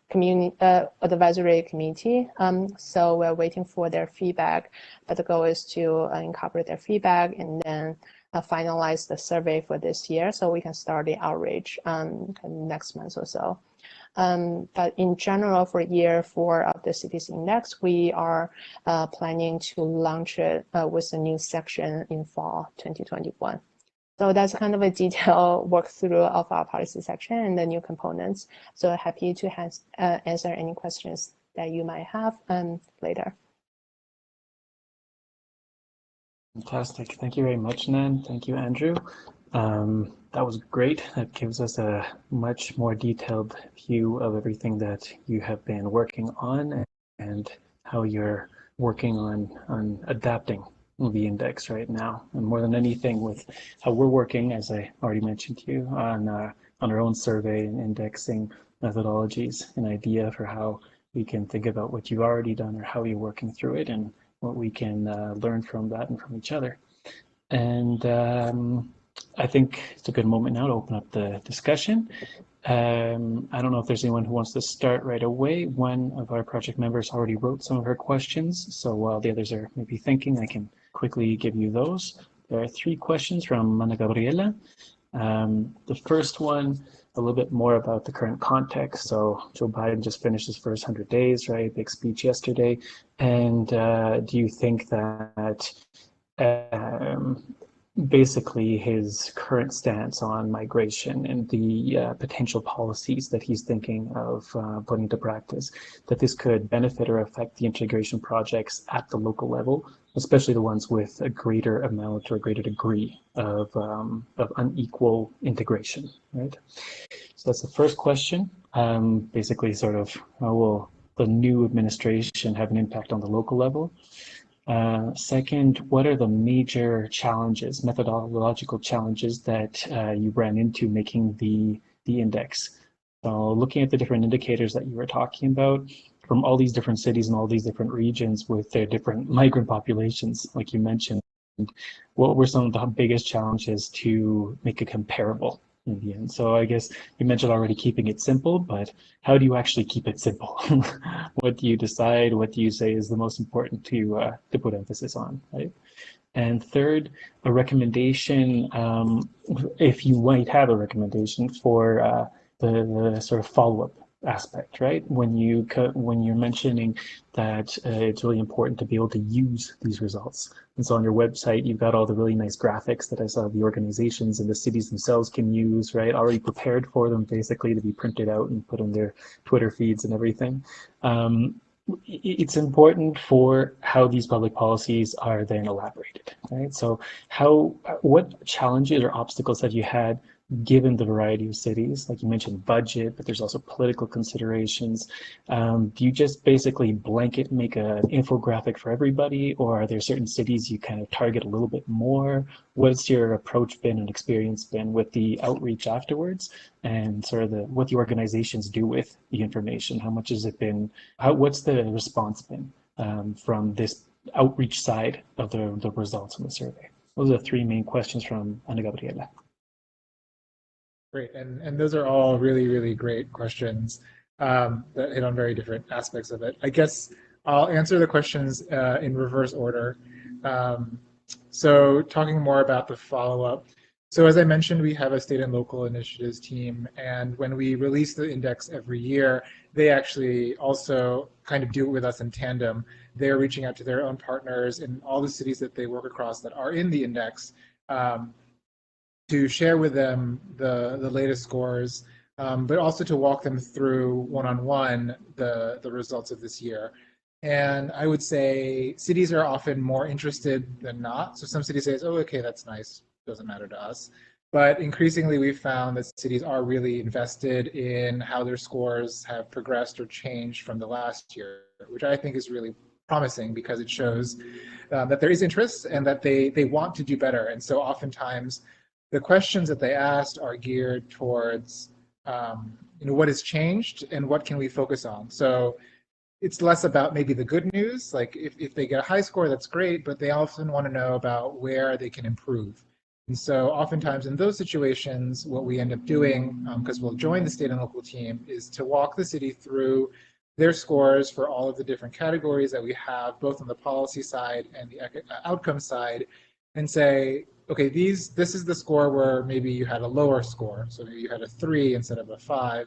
Advisory committee. So we're waiting for their feedback, but the goal is to incorporate their feedback and then finalize the survey for this year so we can start the outreach next month or so. But in general, for year 4 of the cities index, we are planning to launch it with a new section in fall 2021. So that's kind of a detailed walkthrough of our policy section and the new components. So happy to answer any questions that you might have later. Fantastic. Thank you very much, Nan. Thank you, Andrew. That was great. That gives us a much more detailed view of everything that you have been working on and how you're working on adapting the index right now, and more than anything with how we're working, as I already mentioned to you, on our own survey and indexing methodologies, an idea for how we can think about what you've already done or how you're working through it and what we can learn from that and from each other. And I think it's a good moment now to open up the discussion. I don't know if there's anyone who wants to start right away. One of our project members already wrote some of her questions, so while the others are maybe thinking, I can quickly give you those. There are 3 questions from Ana Gabriela. The first one, a little bit more about the current context. So Joe Biden just finished his first 100 days, right? Big speech yesterday. And do you think that basically his current stance on migration and the potential policies that he's thinking of putting into practice, that this could benefit or affect the integration projects at the local level, especially the ones with a greater amount or a greater degree of unequal integration, right? So that's the first question. Basically sort of how will the new administration have an impact on the local level? Second, what are the major challenges, methodological challenges that you ran into making the index? So looking at the different indicators that you were talking about from all these different cities and all these different regions with their different migrant populations, like you mentioned, what were some of the biggest challenges to make it comparable in the end? So I guess you mentioned already keeping it simple, but how do you actually keep it simple? What do you decide? What do you say is the most important to put emphasis on, right? And third, a recommendation, if you might have a recommendation for the sort of follow-up aspect, right? When you're mentioning that it's really important to be able to use these results. And so on your website, you've got all the really nice graphics that I saw the organizations and the cities themselves can use, right? Already prepared for them basically to be printed out and put on their Twitter feeds and everything. It's important for how these public policies are then elaborated, right? So what challenges or obstacles have you had given the variety of cities? Like you mentioned budget, but there's also political considerations. Do you just basically blanket make an infographic for everybody, or are there certain cities you kind of target a little bit more? What's your approach been and experience been with the outreach afterwards, and sort of what the organizations do with the information? How much has it been, what's the response been from this outreach side of the results of the survey? Those are the three main questions from Ana Gabriela. Great, and those are all really, really great questions that hit on very different aspects of it. I guess I'll answer the questions in reverse order. So talking more about the follow-up. So as I mentioned, we have a state and local initiatives team, and when we release the index every year, they actually also kind of do it with us in tandem. They're reaching out to their own partners in all the cities that they work across that are in the index, to share with them the latest scores, but also to walk them through one-on-one the results of this year. And I would say cities are often more interested than not. So some cities say, oh, okay, that's nice, doesn't matter to us. But increasingly we've found that cities are really invested in how their scores have progressed or changed from the last year, which I think is really promising because it shows that there is interest and that they want to do better. And so oftentimes the questions that they asked are geared towards what has changed and what can we focus on. So it's less about maybe the good news, like if they get a high score, that's great, but they often want to know about where they can improve. And so oftentimes in those situations, what we end up doing, because we'll join the state and local team, is to walk the city through their scores for all of the different categories that we have, both on the policy side and the outcome side, and say, okay, this is the score where maybe you had a lower score, so maybe you had a 3 instead of a 5.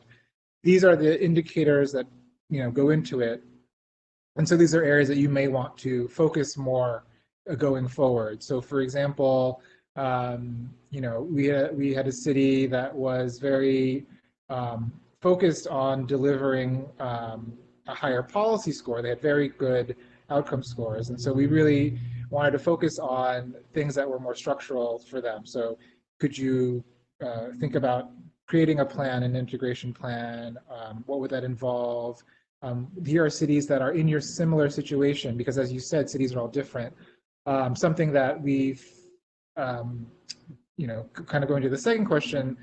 These are the indicators that go into it, and so these are areas that you may want to focus more going forward. So, for example, we had a city that was very focused on delivering a higher policy score. They had very good outcome scores, and so we really wanted to focus on things that were more structural for them. So could you think about creating a plan, an integration plan? What would that involve? Here are cities that are in your similar situation, because as you said, cities are all different. Something that we've, kind of going to the second question,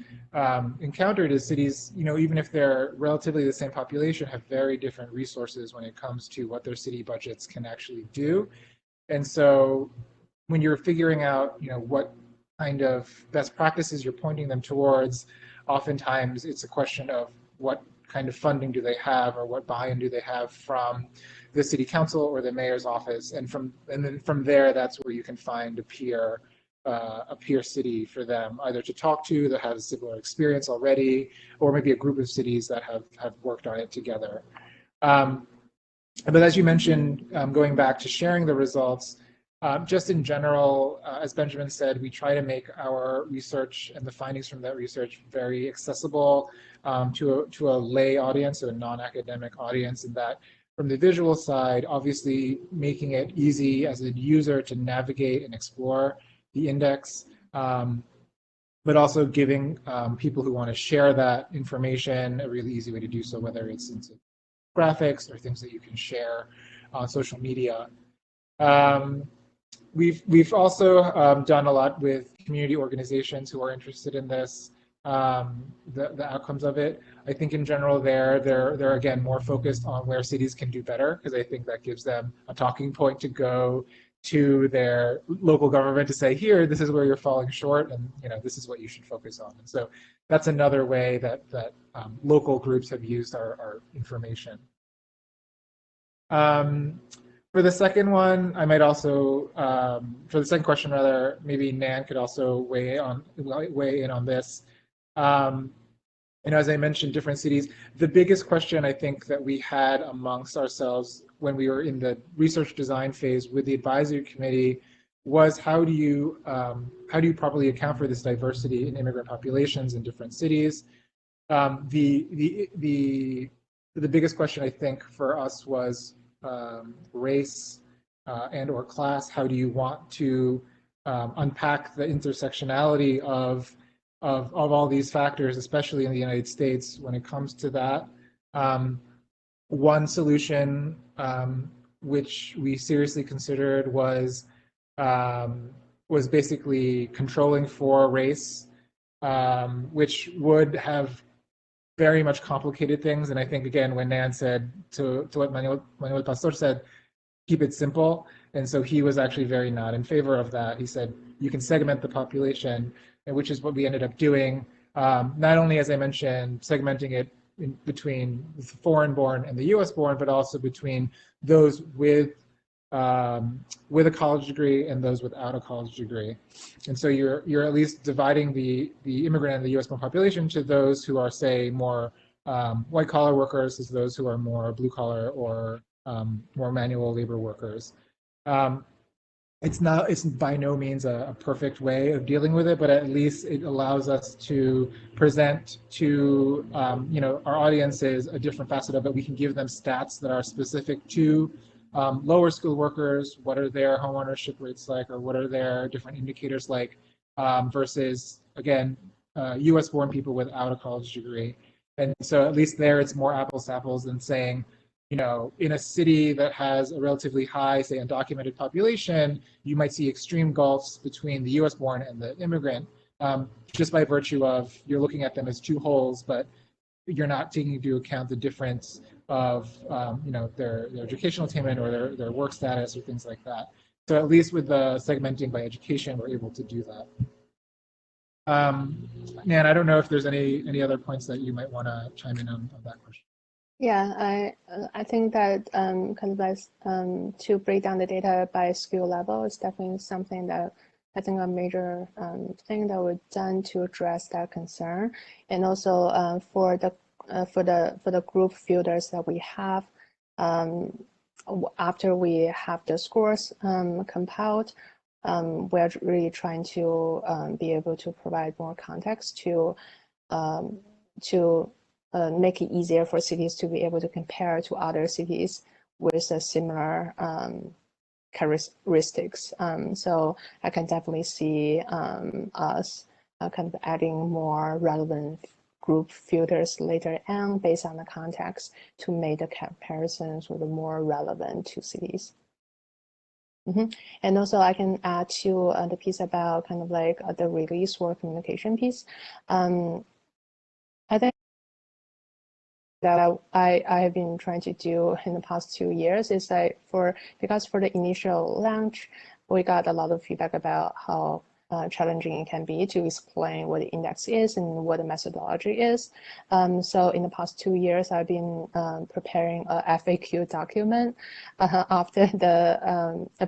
encountered is cities, even if they're relatively the same population, have very different resources when it comes to what their city budgets can actually do. And so when you're figuring out, what kind of best practices you're pointing them towards, oftentimes it's a question of what kind of funding do they have, or what buy-in do they have from the city council or the mayor's office, and then from there, that's where you can find a peer city for them, either to talk to that has a similar experience already, or maybe a group of cities that have worked on it together. But as you mentioned, going back to sharing the results, just in general, as Benjamin said, we try to make our research and the findings from that research very accessible to a lay audience, or a non-academic audience, and that from the visual side, obviously making it easy as a user to navigate and explore the index, but also giving people who want to share that information a really easy way to do so, whether it's into graphics or things that you can share on social media. We've also done a lot with community organizations who are interested in this. the outcomes of it. I think in general they're again more focused on where cities can do better, because I think that gives them a talking point to go to their local government to say, here, this is where you're falling short, and this is what you should focus on. And so that's another way that local groups have used our information. For the second one, I might also, for the second question rather, maybe Nan could also weigh in on this. As I mentioned, different cities. The biggest question I think that we had amongst ourselves when we were in the research design phase with the advisory committee was how do you properly account for this diversity in immigrant populations in different cities? The biggest question I think for us was race and or class. How do you want to unpack the intersectionality of all these factors, especially in the United States when it comes to that? One solution which we seriously considered was basically controlling for race, which would have very much complicated things. And I think, again, when Nan said to what Manuel Pastor said, keep it simple. And so he was actually very not in favor of that. He said, you can segment the population, which is what we ended up doing. Not only, as I mentioned, segmenting it between foreign-born and the U.S.-born, but also between those with a college degree and those without a college degree. And so you're at least dividing the immigrant and the U.S.-born population to those who are, say, more white-collar workers as those who are more blue-collar or more manual labor workers. It's by no means a perfect way of dealing with it, but at least it allows us to present to our audiences a different facet of it. We can give them stats that are specific to lower skilled workers. What are their home ownership rates like, or what are their different indicators like, versus, again, US-born people without a college degree. And so at least there it's more apples to apples than saying, in a city that has a relatively high, say, undocumented population, you might see extreme gulfs between the US-born and the immigrant, just by virtue of you're looking at them as two wholes, but you're not taking into account the difference of their educational attainment or their work status or things like that. So at least with the segmenting by education, we're able to do that. Nan, I don't know if there's any other points that you might want to chime in on that question. Yeah, I think that kind of like to break down the data by skill level is definitely something that I think a major thing that we've done to address that concern, and also for the group filters that we have after we have the scores compiled, we're really trying to be able to provide more context to make it easier for cities to be able to compare to other cities with a similar characteristics. So I can definitely see us kind of adding more relevant group filters later on based on the context to make the comparisons with more relevant to cities. And also I can add to the piece about kind of like the release or communication piece. I think that I have been trying to do in the past 2 years is that because for the initial launch, we got a lot of feedback about how challenging it can be to explain what the index is and what the methodology is. So in the past 2 years, I've been preparing a FAQ document after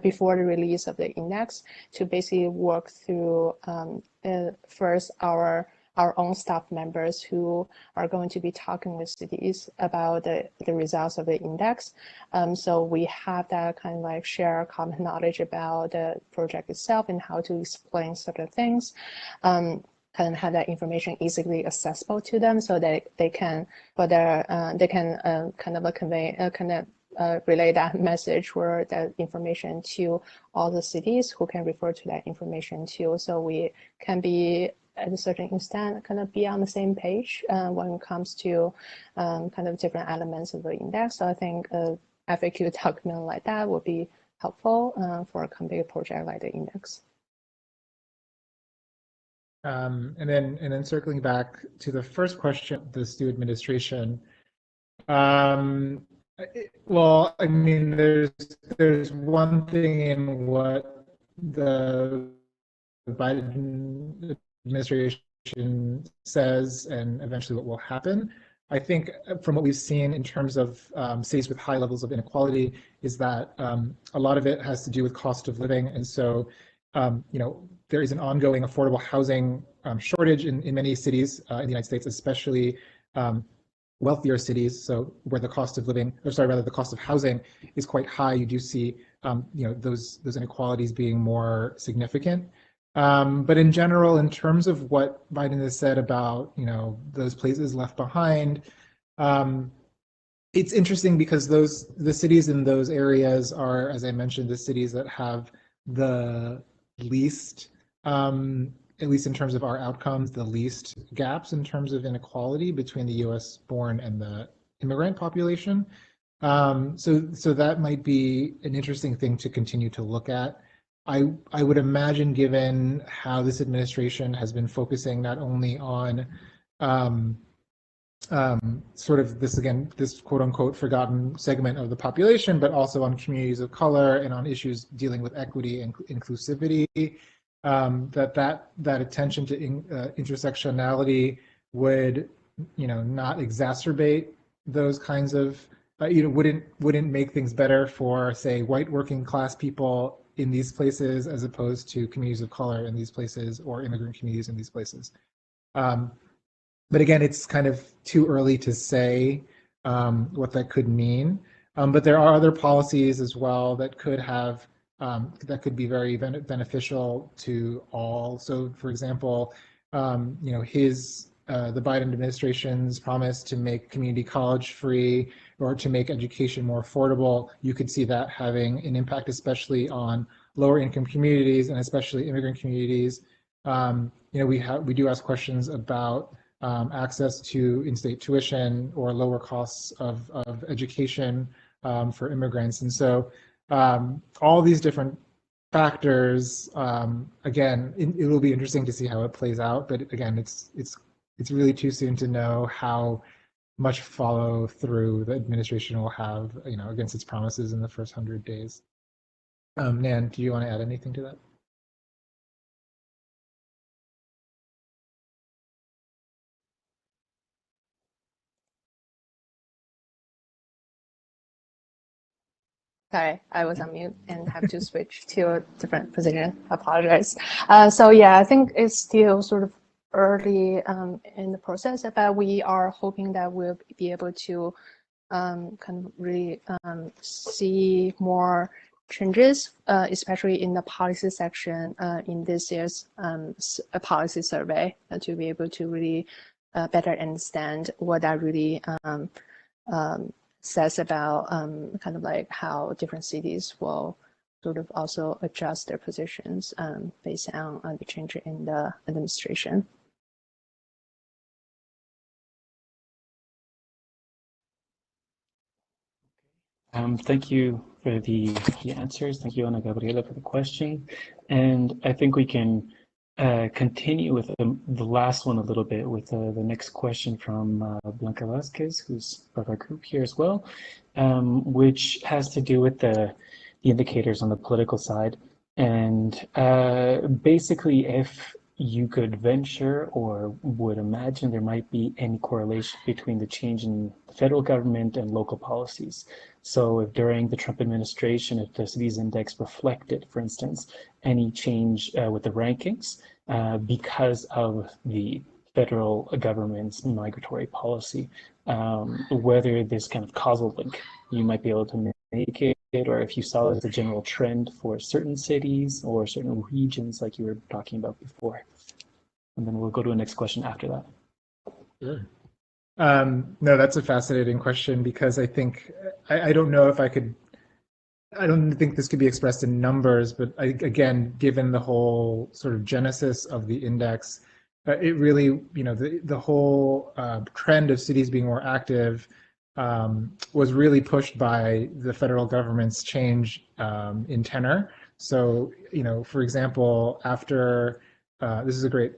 before the release of the index to basically work through first our own staff members who are going to be talking with cities about the results of the index. So we have that kind of like share common knowledge about the project itself and how to explain certain things, kind of have that information easily accessible to them so that they can kind of convey, relay that message or that information to all the cities who can refer to that information too. So we can be at a certain extent kind of be on the same page when it comes to kind of different elements of the index. So I think a FAQ document like that would be helpful for a complete project like the index. And then circling back to the first question, the Stu administration. Well, I mean, there's one thing in what the Biden administration says and eventually what will happen. I think from what we've seen in terms of cities with high levels of inequality is that a lot of it has to do with cost of living. And so, there is an ongoing affordable housing shortage in many cities in the United States, especially wealthier cities. So where the cost of living, or sorry, rather the cost of housing is quite high, you do see, those inequalities being more significant. But in general, in terms of what Biden has said about, those places left behind, it's interesting because the cities in those areas are, as I mentioned, the cities that have the least, at least in terms of our outcomes, the least gaps in terms of inequality between the US born and the immigrant population. So that might be an interesting thing to continue to look at. I would imagine, given how this administration has been focusing not only on sort of this quote unquote forgotten segment of the population, but also on communities of color and on issues dealing with equity and inclusivity, that attention to intersectionality would, not exacerbate those kinds of, wouldn't make things better for, say, white working class people in these places as opposed to communities of color in these places or immigrant communities in these places. But again, it's kind of too early to say what that could mean. But there are other policies as well that could have, that could be very beneficial to all. So, for example, the Biden administration's promise to make community college free or to make education more affordable, you could see that having an impact, especially on lower income communities and especially immigrant communities. We do ask questions about access to in-state tuition or lower costs of education for immigrants. And so all these different factors, again, it will be interesting to see how it plays out. But again, it's really too soon to know how much follow through the administration will have, against its promises in the first 100 days. Nan, do you want to add anything to that? Sorry, I was on mute and have to switch to a different position. Apologize. So yeah, I think it's still sort of early in the process, but we are hoping that we'll be able to kind of really see more changes, especially in the policy section in this year's a policy survey, to be able to really better understand what that really says about kind of like how different cities will sort of also adjust their positions based on the change in the administration. Thank you for the answers. Thank you, Ana Gabriela, for the question. And I think we can continue with the last one a little bit with the next question from Blanca Vasquez, who's part of our group here as well, which has to do with the indicators on the political side. And basically, if you could venture or would imagine there might be any correlation between the change in the federal government and local policies. So if during the Trump administration, if the cities index reflected, for instance, any change with the rankings because of the federal government's migratory policy, whether this kind of causal link you might be able to make it, or if you saw it as a general trend for certain cities or certain regions like you were talking about before. And then we'll go to the next question after that. Sure. No, that's a fascinating question because I think, I don't know if I could, I don't think this could be expressed in numbers, but again, given the whole sort of genesis of the index, it really, the whole trend of cities being more active was really pushed by the federal government's change in tenor. So, for example, after this is a great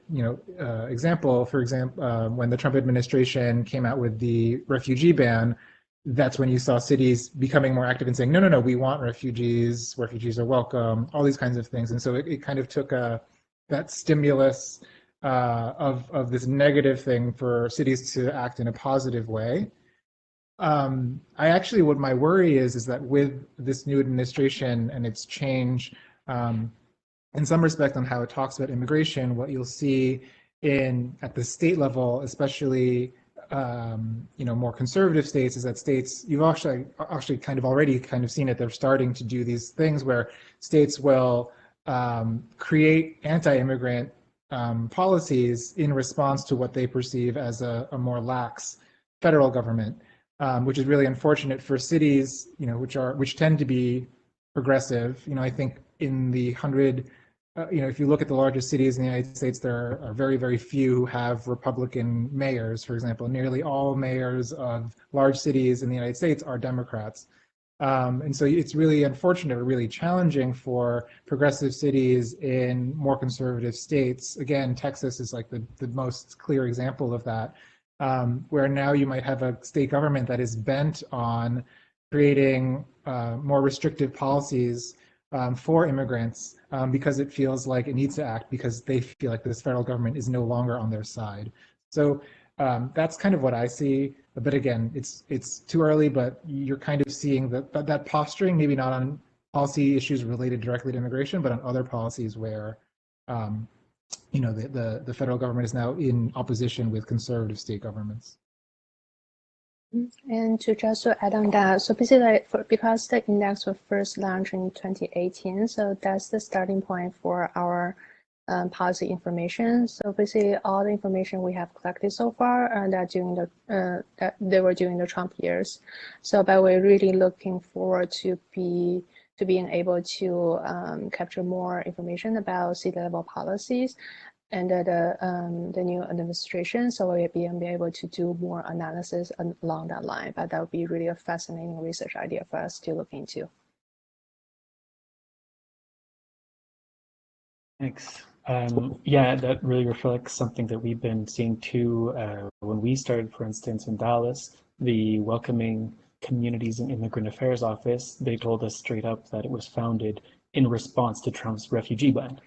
example. For example, when the Trump administration came out with the refugee ban, that's when you saw cities becoming more active and saying, no, no, no, we want refugees are welcome, all these kinds of things. And so it kind of took that stimulus of this negative thing for cities to act in a positive way. What my worry is that with this new administration and its change, in some respect on how it talks about immigration, what you'll see at the state level, especially more conservative states, is that states, you've actually already seen it. They're starting to do these things where states will create anti-immigrant policies in response to what they perceive as a more lax federal government, which is really unfortunate for cities, which tend to be progressive. I think in the 100. If you look at the largest cities in the United States, there are very, very few who have Republican mayors, for example. Nearly all mayors of large cities in the United States are Democrats. And so it's really unfortunate, or really challenging for progressive cities in more conservative states. Again, Texas is like the most clear example of that, where now you might have a state government that is bent on creating more restrictive policies for immigrants, because it feels like it needs to act because they feel like this federal government is no longer on their side. So that's kind of what I see. But again, it's too early, but you're kind of seeing that posturing, maybe not on policy issues related directly to immigration, but on other policies where the federal government is now in opposition with conservative state governments. And to just add on that, so basically, because the index was first launched in 2018, so that's the starting point for our policy information. So basically, all the information we have collected so far, that they were during the Trump years. So, but we're really looking forward to being able to capture more information about city level policies under the new administration, so we'll be able to do more analysis along that line. But that would be really a fascinating research idea for us to look into. Thanks. Yeah, that really reflects something that we've been seeing too. When we started, for instance, in Dallas, the Welcoming Communities and Immigrant Affairs Office, they told us straight up that it was founded in response to Trump's refugee ban.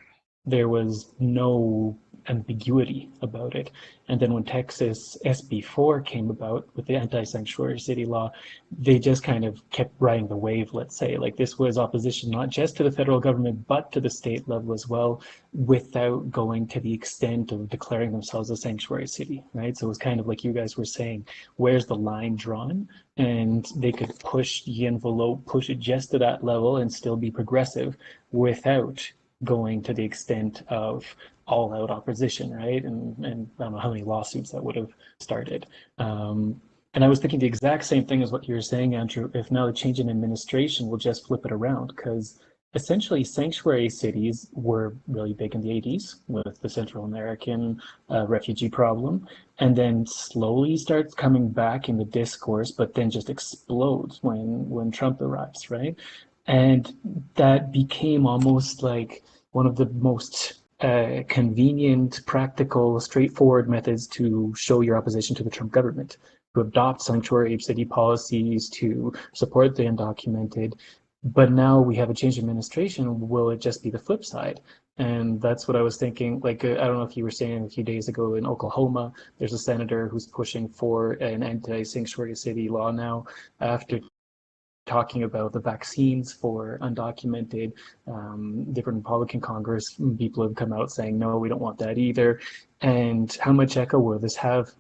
There was no ambiguity about it. And then when Texas SB4 came about with the anti-sanctuary city law, they just kind of kept riding the wave, let's say. Like, this was opposition not just to the federal government, but to the state level as well, without going to the extent of declaring themselves a sanctuary city, right? So it was kind of like you guys were saying, where's the line drawn? And they could push the envelope, push it just to that level and still be progressive without going to the extent of all-out opposition, right? And I don't know how many lawsuits that would have started. And I was thinking the exact same thing as what you were saying, Andrew, if now the change in administration will just flip it around, because essentially sanctuary cities were really big in the 80s with the Central American refugee problem, and then slowly starts coming back in the discourse, but then just explodes when Trump arrives, right? And that became almost like one of the most convenient, practical, straightforward methods to show your opposition to the Trump government, to adopt sanctuary city policies, to support the undocumented. But now we have a change in administration. Will it just be the flip side? And that's what I was thinking. Like, I don't know if you were saying a few days ago in Oklahoma, there's a senator who's pushing for an anti-sanctuary city law now after talking about the vaccines for undocumented. Different Republican Congress people have come out saying, no, we don't want that either. And how much echo will this have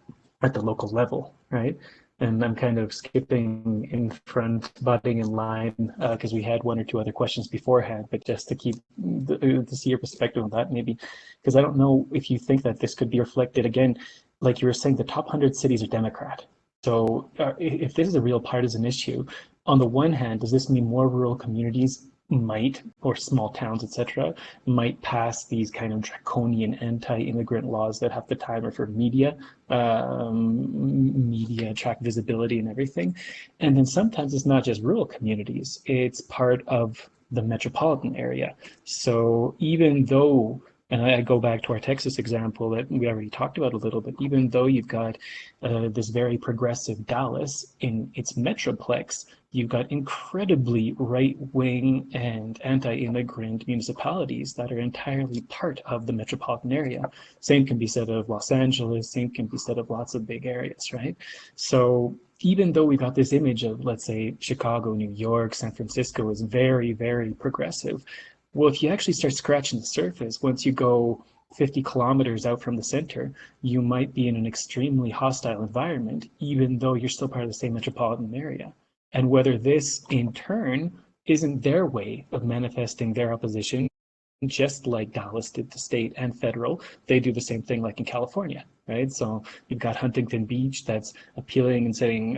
at the local level, right? And I'm kind of skipping in front, butting in line, because we had one or two other questions beforehand, but just to to see your perspective on that, maybe, because I don't know if you think that this could be reflected again, like you were saying, the top 100 cities are Democrat. So if this is a real partisan issue, on the one hand, does this mean more rural communities might, or small towns, etc., might pass these kind of draconian anti-immigrant laws that have to timer for media track visibility and everything? And then sometimes it's not just rural communities, it's part of the metropolitan area. So even though And I go back to our Texas example that we already talked about a little bit. Even though you've got this very progressive Dallas in its metroplex, you've got incredibly right-wing and anti-immigrant municipalities that are entirely part of the metropolitan area. Same can be said of Los Angeles, same can be said of lots of big areas, right? So even though we've got this image of, let's say, Chicago, New York, San Francisco is very, very progressive, well, if you actually start scratching the surface, once you go 50 kilometers out from the center, you might be in an extremely hostile environment, even though you're still part of the same metropolitan area. And whether this, in turn, isn't their way of manifesting their opposition, just like Dallas did to state and federal, they do the same thing like in California, right? So you've got Huntington Beach that's appealing and setting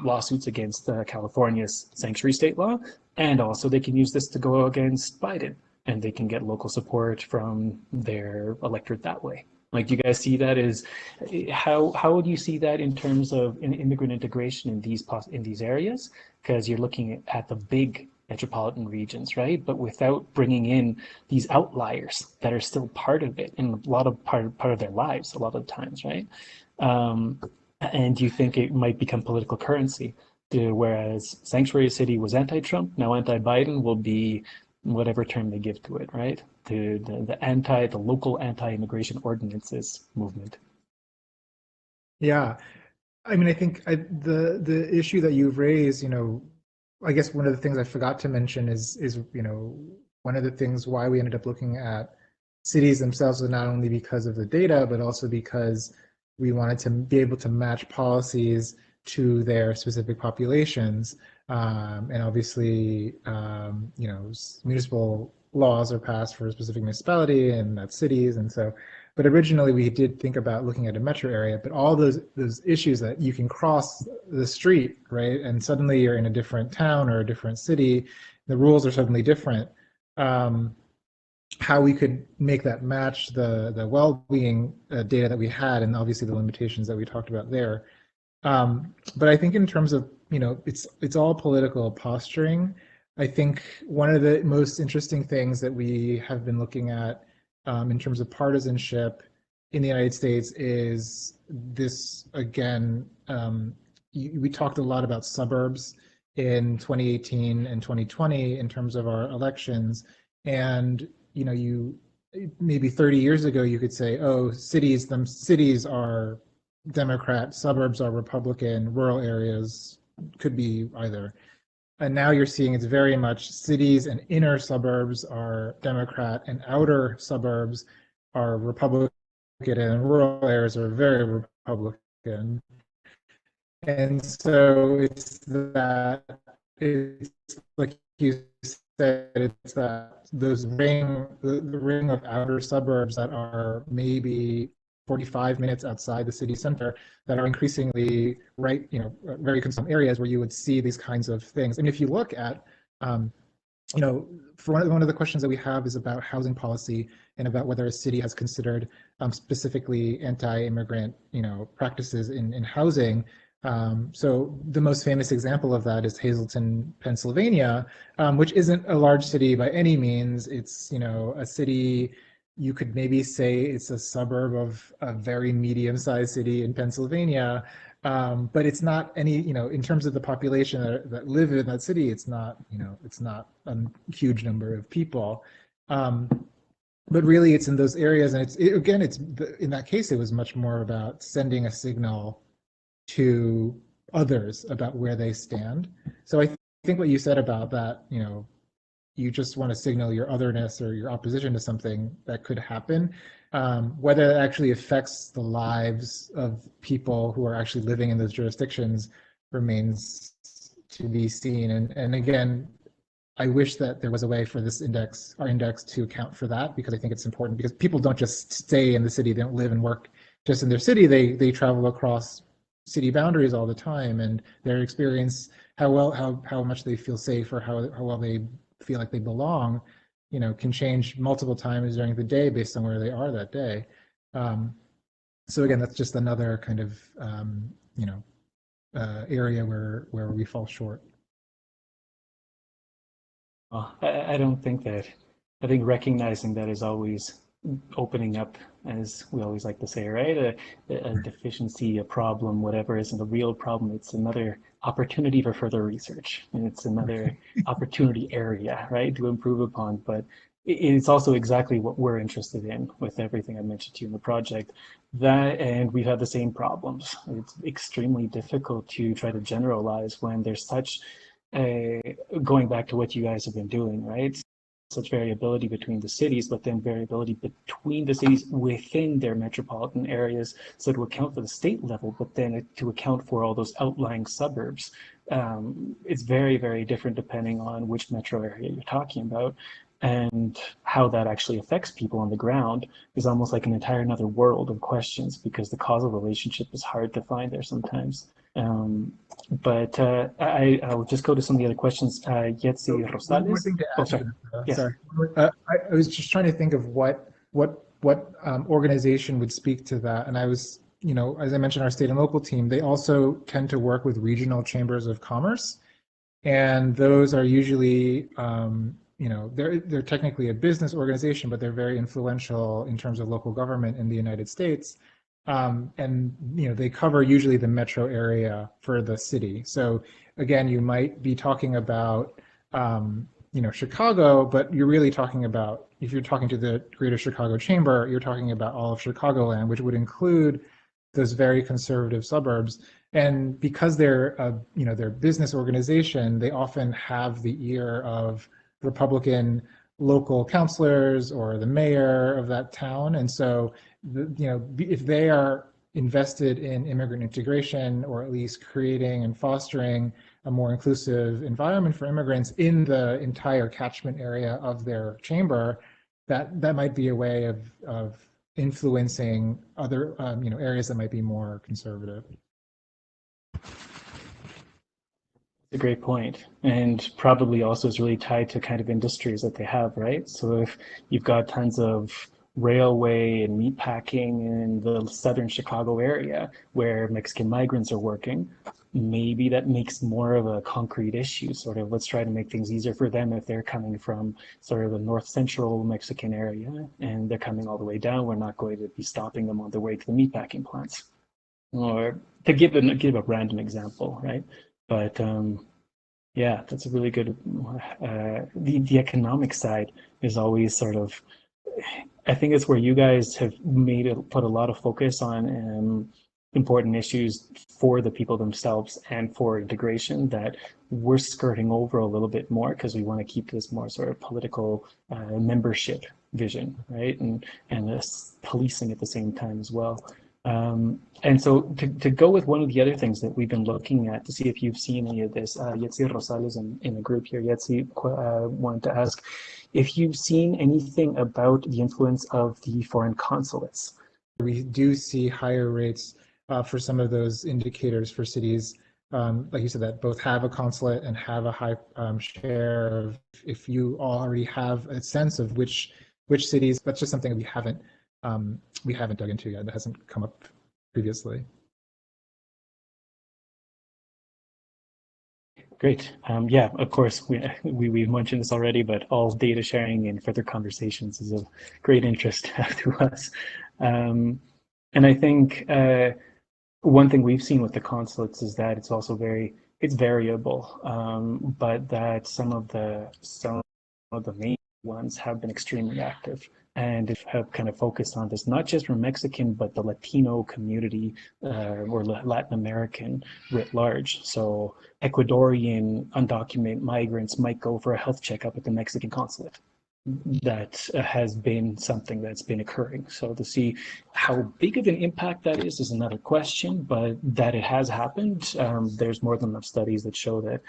lawsuits against California's sanctuary state law, and also they can use this to go against Biden, and they can get local support from their electorate that way. Like, do you guys see that as how would you see that in terms of immigrant integration in these areas? Because you're looking at the big metropolitan regions, right? But without bringing in these outliers that are still part of it and a lot of part of their lives a lot of times, right? And do you think it might become political currency? Whereas Sanctuary City was anti-Trump, now anti-Biden will be whatever term they give to it, right? The local anti-immigration ordinances movement. Yeah, I mean, I think the issue that you've raised, I guess one of the things I forgot to mention is one of the things why we ended up looking at cities themselves was not only because of the data, but also because we wanted to be able to match policies to their specific populations. And obviously, municipal laws are passed for a specific municipality and that's cities. And so, but originally we did think about looking at a metro area, but all those issues that you can cross the street, right? And suddenly you're in a different town or a different city, the rules are suddenly different. How we could make that match the well-being data that we had, and obviously the limitations that we talked about there. But I think in terms of, it's all political posturing. I think one of the most interesting things that we have been looking at in terms of partisanship in the United States is this, again, we talked a lot about suburbs in 2018 and 2020 in terms of our elections. And, you maybe 30 years ago, you could say, oh, cities are Democrat, suburbs are Republican, rural areas could be either. And now you're seeing it's very much cities and inner suburbs are Democrat and outer suburbs are Republican and rural areas are very Republican. And so it's like you said, it's that the ring of outer suburbs that are maybe 45 minutes outside the city center that are increasingly very consumed areas where you would see these kinds of things. And if you look at, for one of the questions that we have is about housing policy and about whether a city has considered specifically anti-immigrant, practices in housing. So the most famous example of that is Hazleton, Pennsylvania, which isn't a large city by any means. It's, a city, you could maybe say it's a suburb of a very medium-sized city in Pennsylvania, but it's not any, in terms of the population that live in that city, it's not, it's not a huge number of people. But really it's in those areas, and in that case, it was much more about sending a signal to others about where they stand. So I think what you said about that, you just want to signal your otherness or your opposition to something that could happen. Whether it actually affects the lives of people who are actually living in those jurisdictions remains to be seen. And again, I wish that there was a way for this our index to account for that, because I think it's important, because people don't just stay in the city, they don't live and work just in their city, they travel across city boundaries all the time, and their experience, how much they feel safe or how well they feel like they belong, can change multiple times during the day based on where they are that day. So again, that's just another kind of area where we fall short. I don't think that. I think recognizing that is always opening up, as we always like to say, right? A deficiency, a problem, whatever isn't a real problem. It's another opportunity for further research, and it's another opportunity area, right, to improve upon. But it's also exactly what we're interested in with everything I mentioned to you in the project. That, and we've had the same problems. It's extremely difficult to try to generalize when there's such going back to what you guys have been doing, right? Such variability between the cities, but then variability between the cities within their metropolitan areas, so to account for the state level, but then to account for all those outlying suburbs. It's very, very different depending on which metro area you're talking about, and how that actually affects people on the ground is almost like an entire another world of questions, because the causal relationship is hard to find there sometimes. But I'll just go to some of the other questions. Yetzi Rosales. One more thing to add. Oh, sorry. Yes. Sorry. I was just trying to think of what organization would speak to that, and I was, as I mentioned, our state and local team, they also tend to work with regional chambers of commerce, and those are usually, they're technically a business organization, but they're very influential in terms of local government in the United States. And they cover usually the metro area for the city. So again, you might be talking about Chicago, but you're really talking about, if you're talking to the Greater Chicago Chamber, you're talking about all of Chicagoland, which would include those very conservative suburbs. And because they're their business organization, they often have the ear of Republican local councilors or the mayor of that town. And so, if they are invested in immigrant integration, or at least creating and fostering a more inclusive environment for immigrants in the entire catchment area of their chamber, that might be a way of influencing other areas that might be more conservative. A great point, and probably also is really tied to kind of industries that they have, right? So if you've got tons of railway and meatpacking in the southern Chicago area where Mexican migrants are working, maybe that makes more of a concrete issue, sort of let's try to make things easier for them if they're coming from sort of the north central Mexican area and they're coming all the way down. We're not going to be stopping them on their way to the meatpacking plants. Or to give a random example, right? But yeah, that's a really good. The economic side is always sort of. I think it's where you guys have put a lot of focus on important issues for the people themselves and for integration that we're skirting over a little bit more, because we want to keep this more sort of political membership vision, right? And this policing at the same time as well. And so to go with one of the other things that we've been looking at to see if you've seen any of this, Yetzi Rosales in the group here, Yetzi wanted to ask if you've seen anything about the influence of the foreign consulates. We do see higher rates for some of those indicators for cities, like you said, that both have a consulate and have a high share of, if you already have a sense of which cities. That's just something we haven't dug into yet. That hasn't come up previously. Great. Yeah, of course, we've mentioned this already, but all data sharing and further conversations is of great interest to us. And I think one thing we've seen with the consulates is that it's also it's variable, but that some of the main ones have been extremely active and have kind of focused on this, not just from Mexican, but the Latino community or Latin American writ large. So Ecuadorian undocumented migrants might go for a health checkup at the Mexican consulate. That has been something that's been occurring. So to see how big of an impact that is another question, but that it has happened, there's more than enough studies that show that,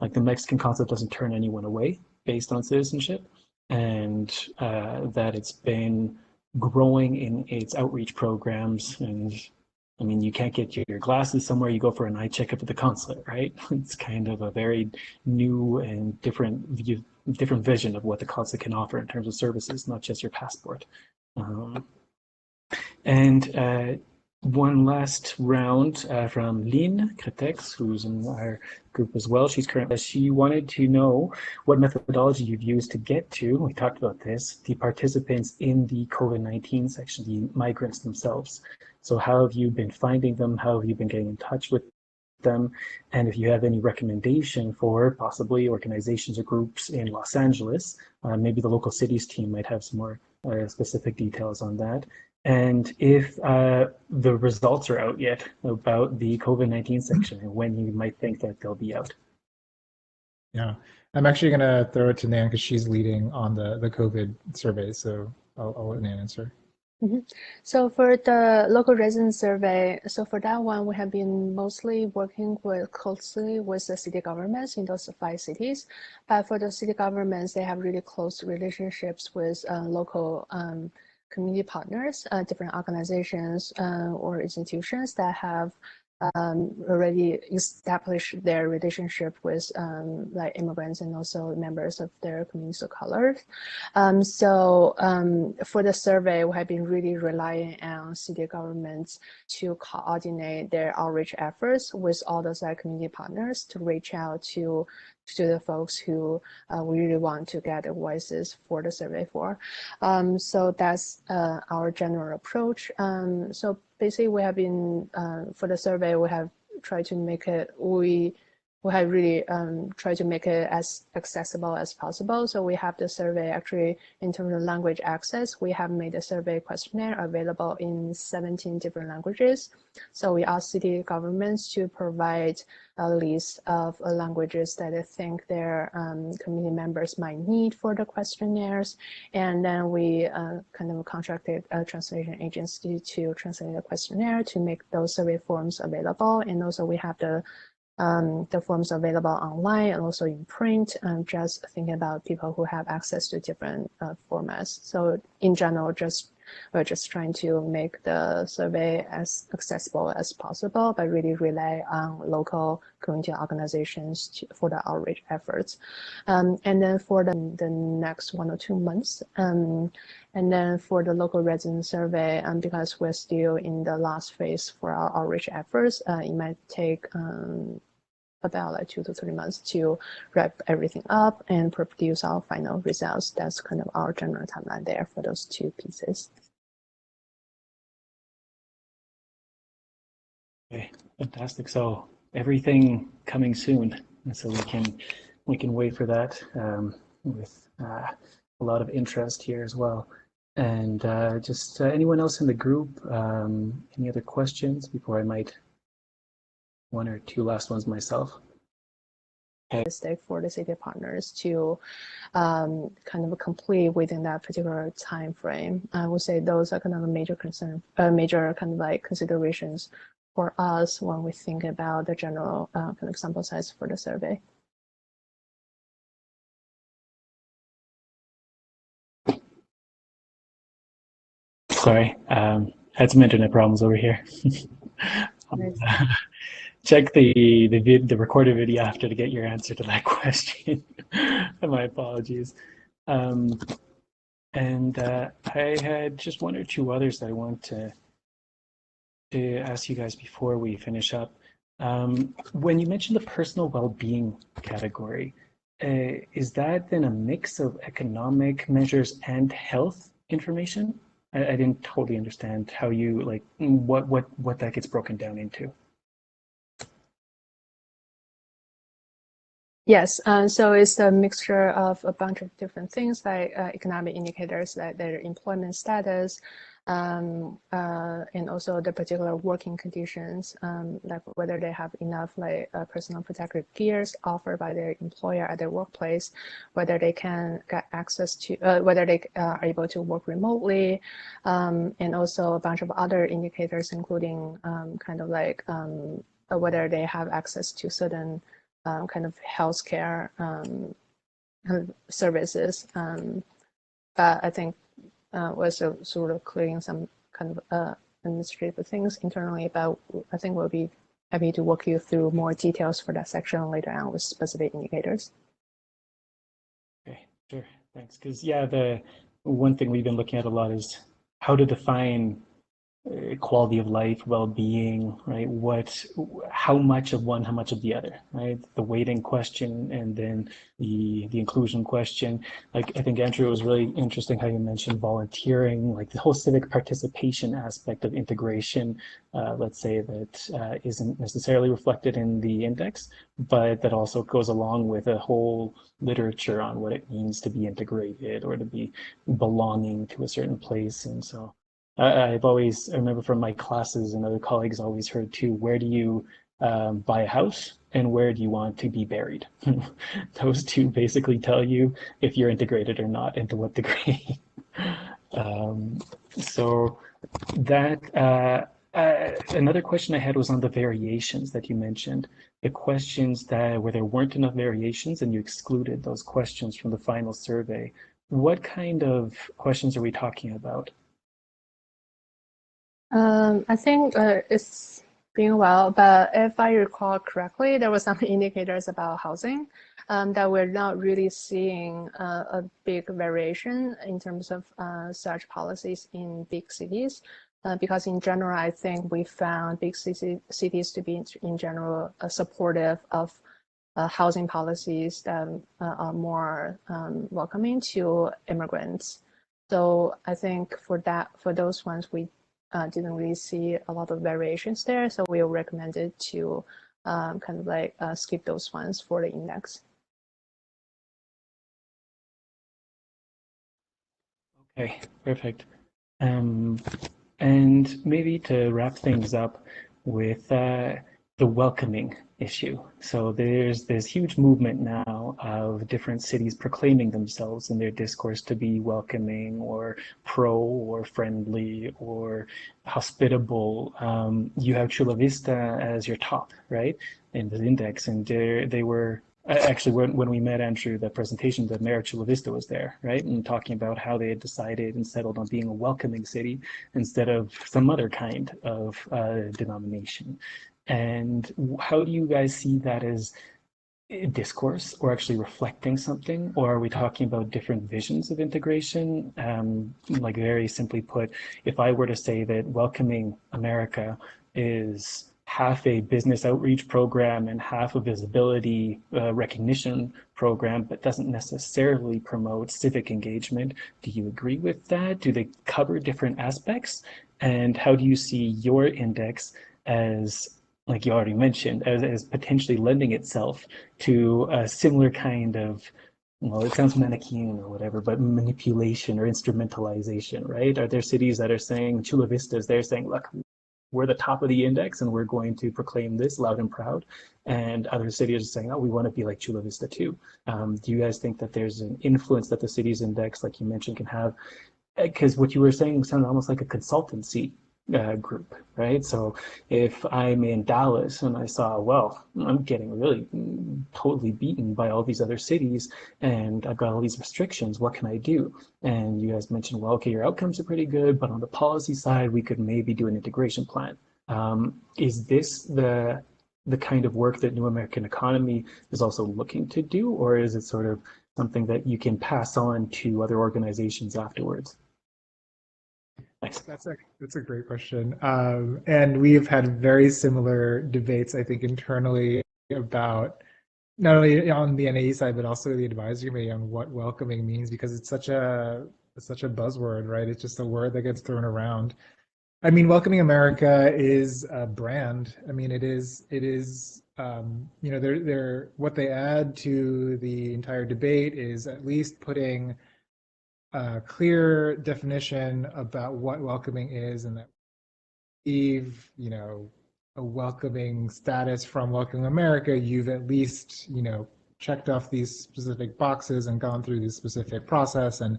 like, the Mexican consulate doesn't turn anyone away based on citizenship, and that it's been growing in its outreach programs. And I mean, you can't get your glasses somewhere, you go for an eye checkup at the consulate, right? It's kind of a very new and different vision of what the consulate can offer in terms of services, not just your passport. And one last round from Lynn Kretex, who's in our group as well. She wanted to know what methodology you've used to get to, we talked about this, the participants in the COVID-19 section, the migrants themselves. So how have you been finding them? How have you been getting in touch with them? And if you have any recommendation for possibly organizations or groups in Los Angeles, maybe the local cities team might have some more specific details on that. And if the results are out yet about the COVID-19 section and when you might think that they'll be out. Yeah, I'm actually going to throw it to Nan because she's leading on the COVID survey. So I'll let Nan answer. Mm-hmm. So for the local resident survey, so for that one, we have been mostly working closely with the city governments in those 5 cities. But for the city governments, they have really close relationships with local community partners, different organizations or institutions that have already established their relationship with like immigrants and also members of their communities of color. For the survey, we have been really relying on city governments to coordinate their outreach efforts with all those community partners to reach out to the folks who we really want to get the voices for the survey for. So that's our general approach. So basically, we have been, for the survey, we have tried to make it, we have really tried to make it as accessible as possible. So we have the survey actually in terms of language access, we have made the survey questionnaire available in 17 different languages. So we ask city governments to provide a list of languages that they think their community members might need for the questionnaires. And then we kind of contracted a translation agency to translate the questionnaire to make those survey forms available. And also we have the forms available online and also in print, just thinking about people who have access to different formats. So in general, we're just trying to make the survey as accessible as possible, but really rely on local community organizations for the outreach efforts. And then for the next 1 or 2 months, and then for the local resident survey, because we're still in the last phase for our outreach efforts, it might take about like 2 to 3 months to wrap everything up and produce our final results. That's kind of our general timeline there for those 2 pieces. Okay, fantastic. So everything coming soon, and so we can wait for that with a lot of interest here as well. And just anyone else in the group, any other questions before I might 1 or 2 last ones myself? Okay. For the city partners to kind of complete within that particular time frame. I would say those are kind of a major concern, major kind of like considerations for us when we think about the general kind of sample size for the survey. Sorry, had some internet problems over here. Check the recorded video after to get your answer to that question. My apologies. And I had just 1 or 2 others that I want to ask you guys before we finish up. When you mentioned the personal well-being category, is that then a mix of economic measures and health information? I didn't totally understand how you like what that gets broken down into. Yes, so it's a mixture of a bunch of different things like economic indicators, like their employment status, and also the particular working conditions, like whether they have enough like personal protective gears offered by their employer at their workplace, whether they can get access to, whether they are able to work remotely, and also a bunch of other indicators, including kind of like whether they have access to certain kind of healthcare services. But I think we're sort of clearing some kind of administrative things internally, but I think we'll be happy to walk you through more details for that section later on with specific indicators. Okay, sure, thanks. Because yeah, the one thing we've been looking at a lot is how to define quality of life, well-being, right? How much of one, how much of the other, right? The weighting question, and then the inclusion question. Like, I think, Andrew, it was really interesting how you mentioned volunteering, like the whole civic participation aspect of integration, let's say, that isn't necessarily reflected in the index, but that also goes along with a whole literature on what it means to be integrated or to be belonging to a certain place. And so I remember from my classes and other colleagues always heard too, where do you buy a house and where do you want to be buried? Those two basically tell you if you're integrated or not, and to what degree. um, so that another question I had was on the variations that you mentioned, the questions that where there weren't enough variations and you excluded those questions from the final survey. What kind of questions are we talking about? I think it's been a while, but if I recall correctly, there were some indicators about housing that we're not really seeing a big variation in terms of such policies in big cities. Because in general, I think we found big cities to be in general supportive of housing policies that are more welcoming to immigrants. So I think for those ones, we didn't really see a lot of variations there. So we recommended to kind of like skip those ones for the index. Okay, perfect. And maybe to wrap things up with the welcoming issue. So there's this huge movement now of different cities proclaiming themselves in their discourse to be welcoming or pro or friendly or hospitable. You have Chula Vista as your top, right, in the index, and they were actually, when we met Andrew, the presentation, the mayor of Chula Vista was there, right? And talking about how they had decided and settled on being a welcoming city instead of some other kind of denomination. And how do you guys see that as discourse or actually reflecting something? Or are we talking about different visions of integration? Like, very simply put, if I were to say that welcoming America is half a business outreach program and half a visibility recognition program, but doesn't necessarily promote civic engagement, do you agree with that? Do they cover different aspects? And how do you see your index as, like you already mentioned, as potentially lending itself to a similar kind of, well, it sounds Manichaean or whatever, but manipulation or instrumentalization, right? Are there cities that are saying, Chula Vistas, they're saying, look, we're the top of the index and we're going to proclaim this loud and proud. And other cities are saying, oh, we want to be like Chula Vista too. Do you guys think that there's an influence that the cities index, like you mentioned, can have? Because what you were saying sounded almost like a consultancy group, right? So if I'm in Dallas and I saw, well, I'm getting really totally beaten by all these other cities and I've got all these restrictions, what can I do? And you guys mentioned, well, okay, your outcomes are pretty good, but on the policy side, we could maybe do an integration plan. Is this the kind of work that New American Economy is also looking to do, or is it sort of something that you can pass on to other organizations afterwards? Thanks. That's a great question. And we've had very similar debates, I think, internally about not only on the NAE side, but also the advisory committee on what welcoming means, because it's such a buzzword, right? It's just a word that gets thrown around. I mean, Welcoming America is a brand. I mean, it is, you know, they're what they add to the entire debate is at least putting a clear definition about what welcoming is, and that you know, a welcoming status from Welcoming America, you've at least, you know, checked off these specific boxes and gone through this specific process. And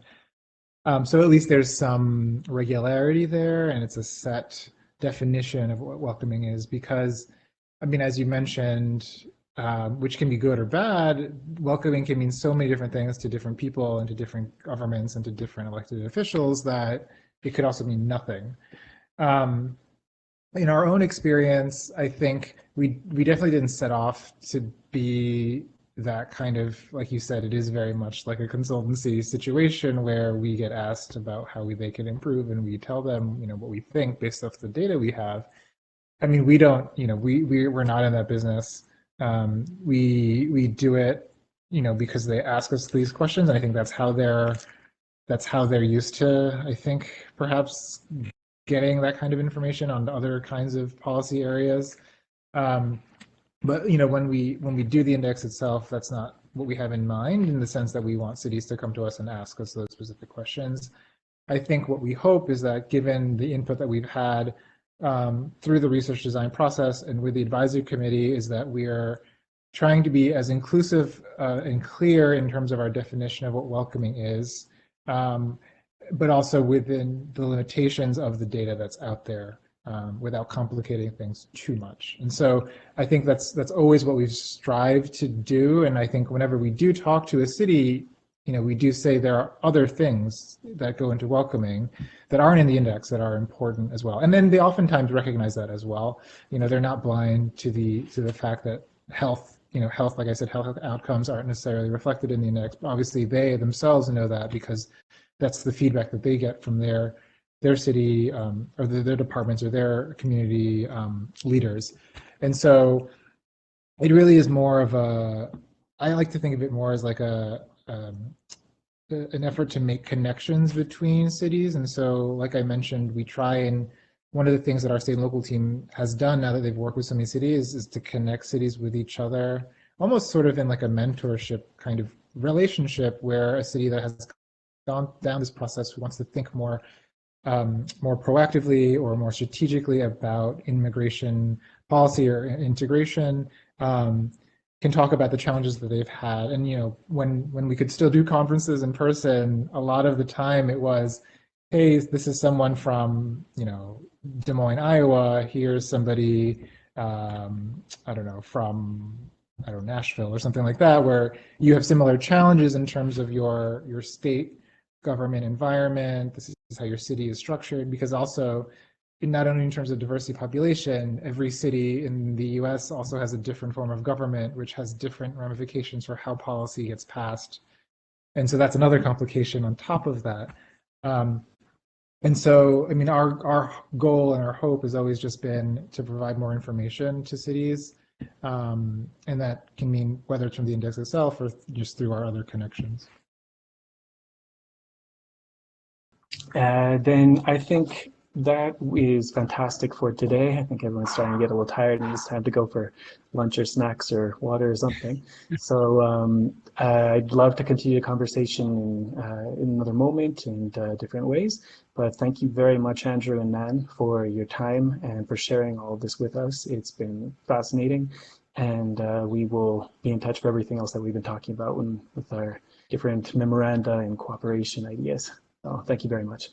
so at least there's some regularity there, and it's a set definition of what welcoming is. Because, I mean, as you mentioned, which can be good or bad, welcoming can mean so many different things to different people and to different governments and to different elected officials that it could also mean nothing. In our own experience, I think we definitely didn't set off to be that kind of, like you said, it is very much like a consultancy situation where we get asked about how they can improve, and we tell them, what we think based off the data we have. I mean, we don't, we're not in that business. We do it, because they ask us these questions, and I think that's how they're used to, I think, perhaps getting that kind of information on other kinds of policy areas. But when we do the index itself, that's not what we have in mind, in the sense that we want cities to come to us and ask us those specific questions. I think what we hope is that, given the input that we've had through the research design process and with the advisory committee, is that we are trying to be as inclusive and clear in terms of our definition of what welcoming is, but also within the limitations of the data that's out there, without complicating things too much. And so I think that's always what we've strived to do. And I think whenever we do talk to a city, we do say there are other things that go into welcoming that aren't in the index that are important as well. And then they oftentimes recognize that as well. They're not blind to the fact that health, like I said, health outcomes aren't necessarily reflected in the index. But obviously they themselves know that, because that's the feedback that they get from their city or their departments or their community leaders. And so it really is more of I like to think of it more as like an effort to make connections between cities. And so, like I mentioned, we try, and one of the things that our state and local team has done now that they've worked with so many cities is to connect cities with each other, almost sort of in like a mentorship kind of relationship, where a city that has gone down this process wants to think more proactively or more strategically about immigration policy or integration, can talk about the challenges that they've had. And when we could still do conferences in person, a lot of the time it was, hey, this is someone from Des Moines, Iowa. Here's somebody from Nashville or something like that, where you have similar challenges in terms of your state government environment. This is how your city is structured, because also, not only in terms of diversity of population, every city in the US also has a different form of government, which has different ramifications for how policy gets passed. And so that's another complication on top of that. And so, I mean, our goal and our hope has always just been to provide more information to cities. And that can mean whether it's from the index itself or just through our other connections. Then I think that is fantastic for today. I think everyone's starting to get a little tired and it's time to go for lunch or snacks or water or something. So I'd love to continue the conversation in another moment and different ways. But thank you very much, Andrew and Nan, for your time and for sharing all of this with us. It's been fascinating. And we will be in touch for everything else that we've been talking about with our different memoranda and cooperation ideas. So thank you very much.